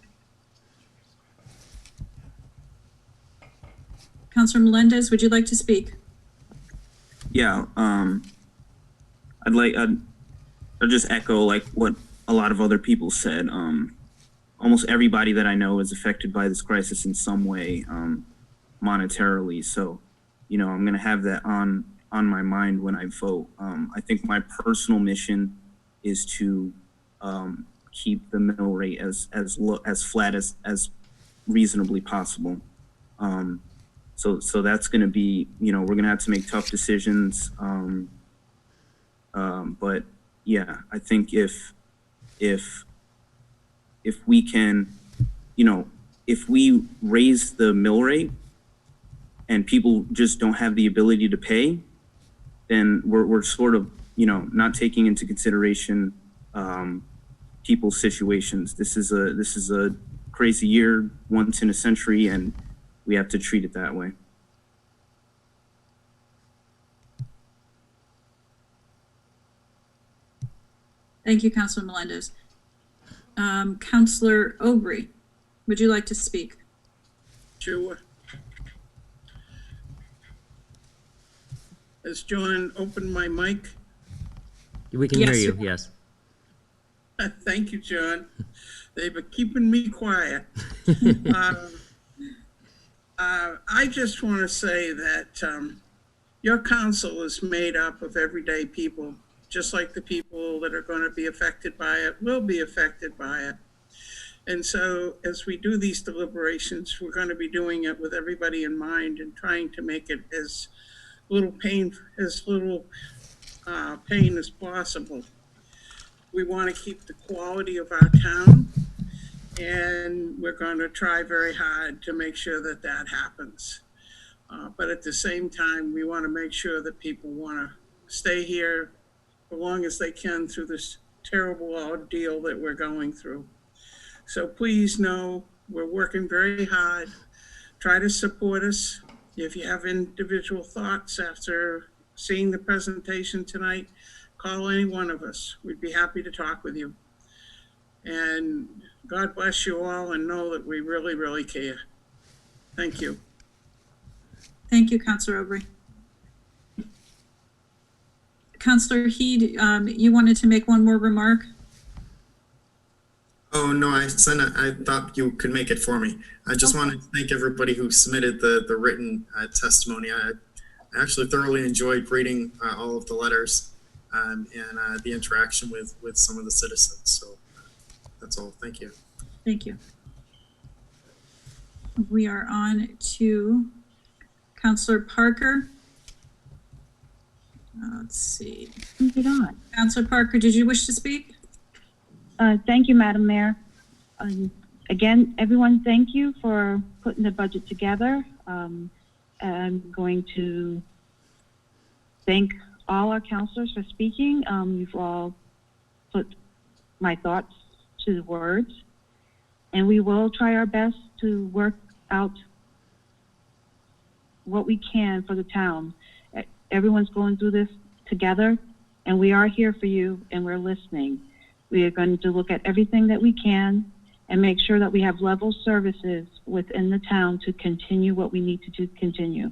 A: Councilor Melendez, would you like to speak?
K: Yeah, I'll just echo like what a lot of other people said. Almost everybody that I know is affected by this crisis in some way, monetarily. So, you know, I'm gonna have that on my mind when I vote. I think my personal mission is to keep the mill rate as flat as reasonably possible. So that's going to be, you know, we're going to have to make tough decisions. But yeah, I think if we can, you know, if we raise the mill rate and people just don't have the ability to pay, then we're sort of, you know, not taking into consideration people's situations. This is a crazy year, once in a century, and we have to treat it that way.
A: Thank you, Councilor Melendez. Councilor Aubry, would you like to speak?
L: Sure. Has John opened my mic?
C: We can hear you, yes.
L: Thank you, John. They've been keeping me quiet. I just want to say that your council is made up of everyday people, just like the people that are going to be affected by it will be affected by it. And so as we do these deliberations, we're going to be doing it with everybody in mind and trying to make it as little pain as possible. We want to keep the quality of our town, and we're going to try very hard to make sure that that happens. But at the same time, we want to make sure that people want to stay here as long as they can through this terrible ordeal that we're going through. So please know we're working very hard. Try to support us. If you have individual thoughts after seeing the presentation tonight, call any one of us. We'd be happy to talk with you. And God bless you all, and know that we really, really care. Thank you.
A: Thank you, Councilor Aubry. Councilor Heed, you wanted to make one more remark?
J: Oh, no, I thought you could make it for me. I just wanted to thank everybody who submitted the written testimony. I actually thoroughly enjoyed reading all of the letters and the interaction with some of the citizens. So that's all. Thank you.
A: Thank you. We are on to Councilor Parker. Let's see.
M: Get on.
A: Councilor Parker, did you wish to speak?
M: Thank you, Madam Mayor. Again, everyone, thank you for putting the budget together. I'm going to thank all our councilors for speaking. You've all put my thoughts to the words, and we will try our best to work out what we can for the town. Everyone's going through this together, and we are here for you, and we're listening. We are going to look at everything that we can and make sure that we have level services within the town to continue what we need to continue.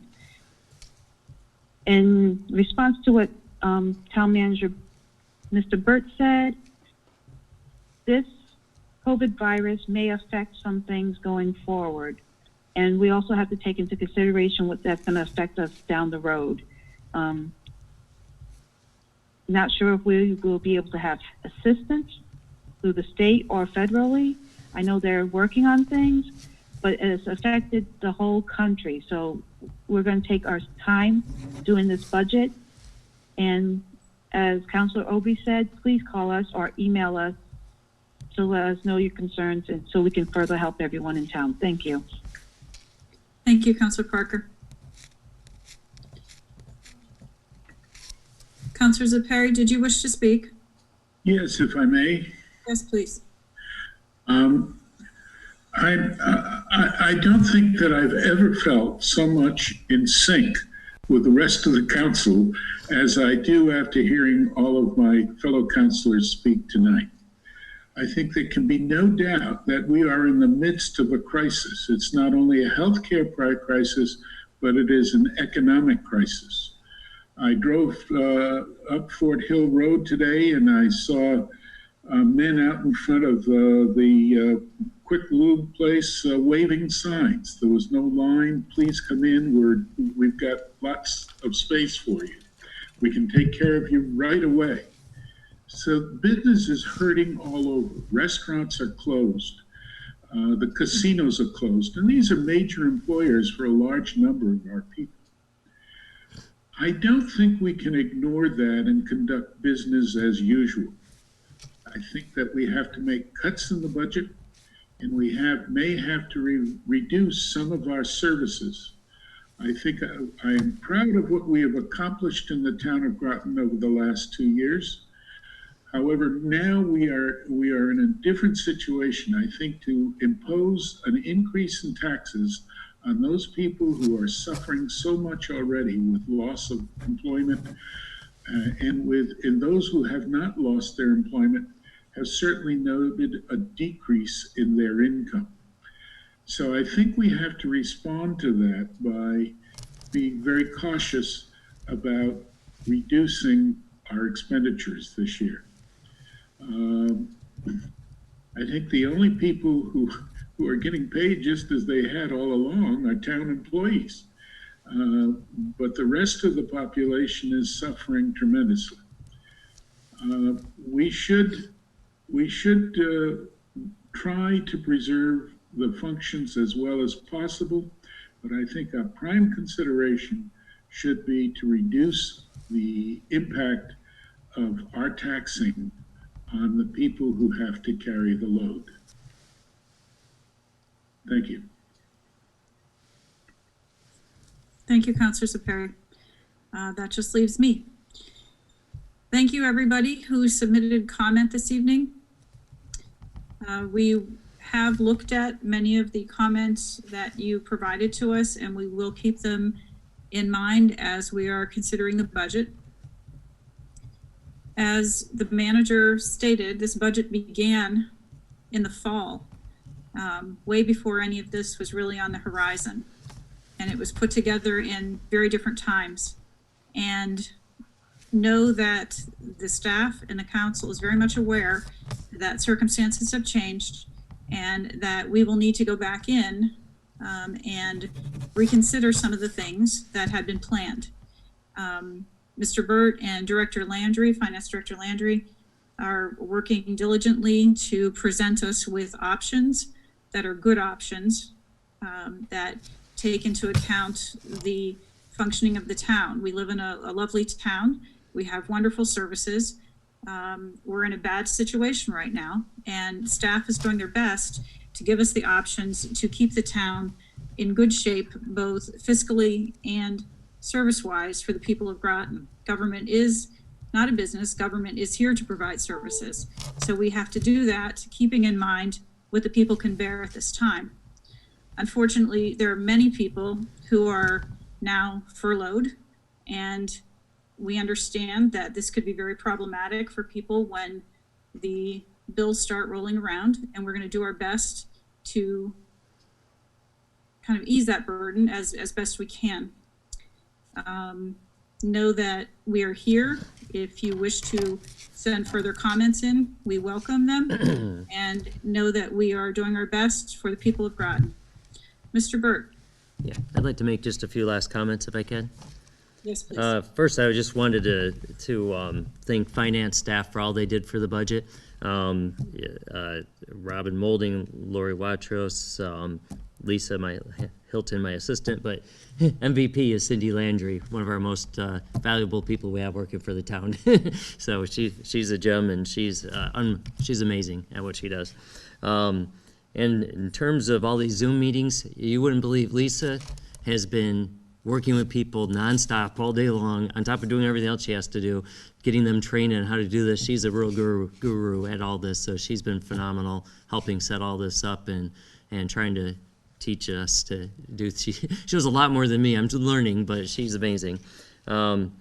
M: In response to what Town Manager Mr. Burt said, this COVID virus may affect some things going forward. And we also have to take into consideration what that's going to affect us down the road. Not sure if we will be able to have assistance through the state or federally. I know they're working on things, but it's affected the whole country. So we're going to take our time doing this budget. And as Councilor Aubry said, please call us or email us to let us know your concerns and so we can further help everyone in town. Thank you.
A: Thank you, Counselor Parker. Counselor Zepari, did you wish to speak?
N: Yes, if I may.
A: Yes, please.
N: I don't think that I've ever felt so much in sync with the rest of the council as I do after hearing all of my fellow councilors speak tonight. I think there can be no doubt that we are in the midst of a crisis. It's not only a healthcare crisis, but it is an economic crisis. I drove up Fort Hill Road today and I saw men out in front of the quick lube place waving signs. There was no line. Please come in. We've got lots of space for you. We can take care of you right away. So business is hurting all over. Restaurants are closed. The casinos are closed. And these are major employers for a large number of our people. I don't think we can ignore that and conduct business as usual. I think that we have to make cuts in the budget, and we may have to reduce some of our services. I think I am proud of what we have accomplished in the town of Groton over the last 2 years. However, now we are in a different situation. I think to impose an increase in taxes on those people who are suffering so much already with loss of employment, and in those who have not lost their employment, have certainly noted a decrease in their income. So I think we have to respond to that by being very cautious about reducing our expenditures this year. I think the only people who are getting paid just as they had all along are town employees. But the rest of the population is suffering tremendously. We should try to preserve the functions as well as possible, but I think our prime consideration should be to reduce the impact of our taxing on the people who have to carry the load. Thank you.
A: Thank you, Counselor Zepari. That just leaves me. Thank you, everybody who submitted comment this evening. We have looked at many of the comments that you provided to us, and we will keep them in mind as we are considering the budget. As the manager stated, this budget began in the fall, way before any of this was really on the horizon. And it was put together in very different times. And know that the staff and the council is very much aware that circumstances have changed and that we will need to go back in and reconsider some of the things that had been planned. Mr. Burt and Director Landry, Finance Director Landry, are working diligently to present us with options that are good options that take into account the functioning of the town. We live in a lovely town. We have wonderful services. We're in a bad situation right now, and staff is doing their best to give us the options to keep the town in good shape, both fiscally and service-wise for the people of Groton. Government is not a business. Government is here to provide services. So we have to do that, keeping in mind what the people can bear at this time. Unfortunately, there are many people who are now furloughed, and we understand that this could be very problematic for people when the bills start rolling around, and we're going to do our best to kind of ease that burden as best we can. Know that we are here. If you wish to send further comments in, we welcome them, and know that we are doing our best for the people of Groton. Mr. Burt.
C: Yeah, I'd like to make just a few last comments if I can.
A: Yes, please.
C: First, I just wanted to thank finance staff for all they did for the budget. Robin Molding, Lori Watros, Lisa Hilton, my assistant, but MVP is Cindy Landry, one of our most valuable people we have working for the town. So she's a gem, and she's amazing at what she does. And in terms of all these Zoom meetings, you wouldn't believe Lisa has been working with people nonstop all day long, on top of doing everything else she has to do, getting them trained on how to do this. She's a real guru at all this, so she's been phenomenal helping set all this up and trying to teach us to do. She knows a lot more than me. I'm learning, but she's amazing. And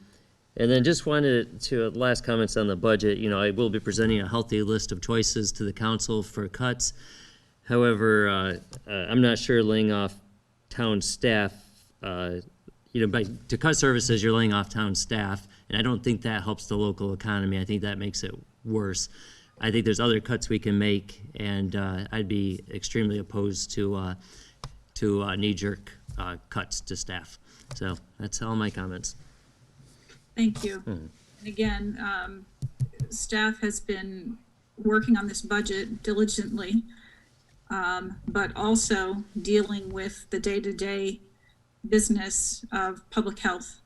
C: then just wanted to, last comments on the budget, I will be presenting a healthy list of choices to the council for cuts. However, I'm not sure laying off town staff, to cut services, you're laying off town staff, and I don't think that helps the local economy. I think that makes it worse. I think there's other cuts we can make, and I'd be extremely opposed to knee-jerk cuts to staff. So that's all my comments.
A: Thank you. And again, staff has been working on this budget diligently, but also dealing with the day-to-day business of public health.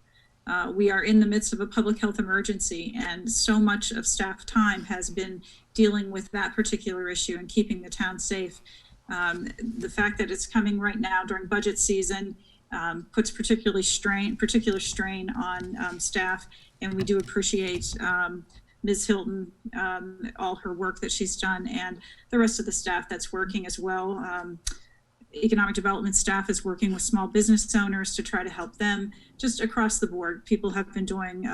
A: We are in the midst of a public health emergency, and so much of staff time has been dealing with that particular issue and keeping the town safe. The fact that it's coming right now during budget season puts particular strain on staff, and we do appreciate Ms. Hilton, all her work that she's done, and the rest of the staff that's working as well. Economic development staff is working with small business owners to try to help them. Just across the board, people have been doing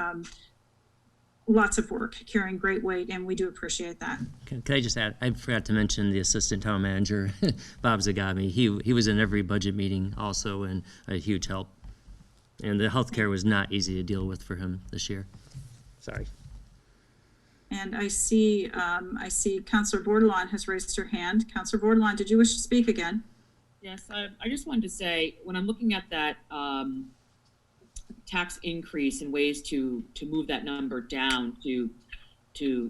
A: lots of work, carrying great weight, and we do appreciate that.
C: Can I just add, I forgot to mention the assistant town manager, Bob Zagami. He was in every budget meeting also, and a huge help. And the healthcare was not easy to deal with for him this year. Sorry.
A: And I see Councilor Bordelon has raised her hand. Councilor Bordelon, did you wish to speak again?
G: Yes, I just wanted to say, when I'm looking at that tax increase and ways to move that number down to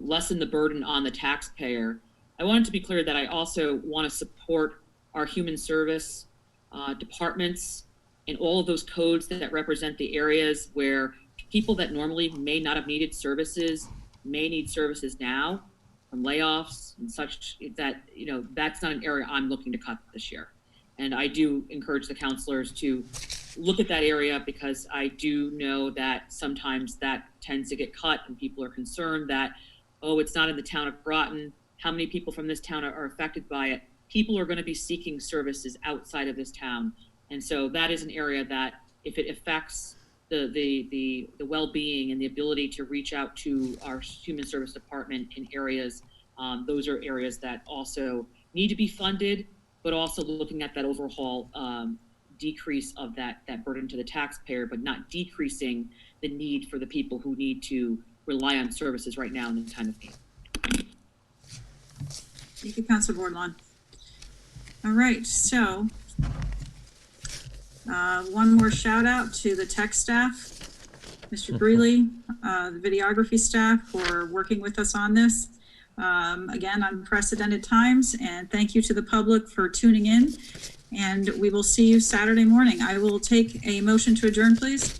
G: lessen the burden on the taxpayer, I wanted to be clear that I also want to support our human service departments and all of those codes that represent the areas where people that normally may not have needed services may need services now, from layoffs and such, that that's not an area I'm looking to cut this year. And I do encourage the counselors to look at that area, because I do know that sometimes that tends to get cut and people are concerned that, oh, it's not in the town of Groton. How many people from this town are affected by it? People are going to be seeking services outside of this town. And so that is an area that, if it affects the well-being and the ability to reach out to our human service department in areas, those are areas that also need to be funded, but also looking at that overall decrease of that burden to the taxpayer, but not decreasing the need for the people who need to rely on services right now in the time of need.
A: Thank you, Councilor Bordelon. All right, so one more shout out to the tech staff, Mr. Breeley, the videography staff, for working with us on this. Again, unprecedented times, and thank you to the public for tuning in, and we will see you Saturday morning. I will take a motion to adjourn, please.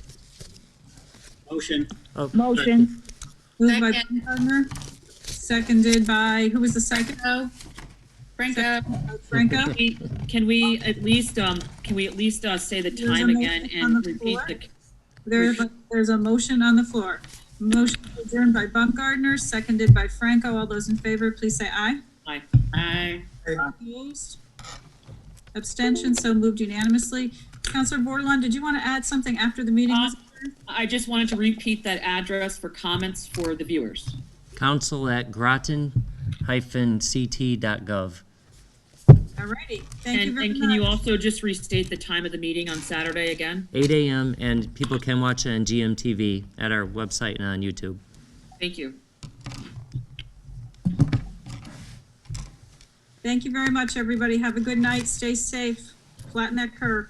H: Motion.
C: Oh,
M: Motion.
A: Moved by Gardner, seconded by, who was the second?
I: Franco.
A: Franco?
G: Can we at least say the
A: There's
G: time
A: a
G: again
A: motion on
G: and
A: the
G: repeat
A: floor. There's a motion on the floor. Motion adjourned by Baumgartner, seconded by Franco. All those in favor, please say aye.
G: Aye.
I: Aye.
A: Opposed? Abstention, so moved unanimously. Councilor Bordelon, did you want to add something after the meeting was adjourned?
G: I just wanted to repeat that address for comments for the viewers.
C: council@groton-ct.gov.
A: All righty, thank you
G: And
A: very
G: can you
A: much.
G: also just restate the time of the meeting on Saturday again?
C: 8 a.m. and people can watch it on GMTV at our website and on YouTube.
G: Thank you.
A: Thank you very much, everybody. Have a good night. Stay safe. Flatten that curve.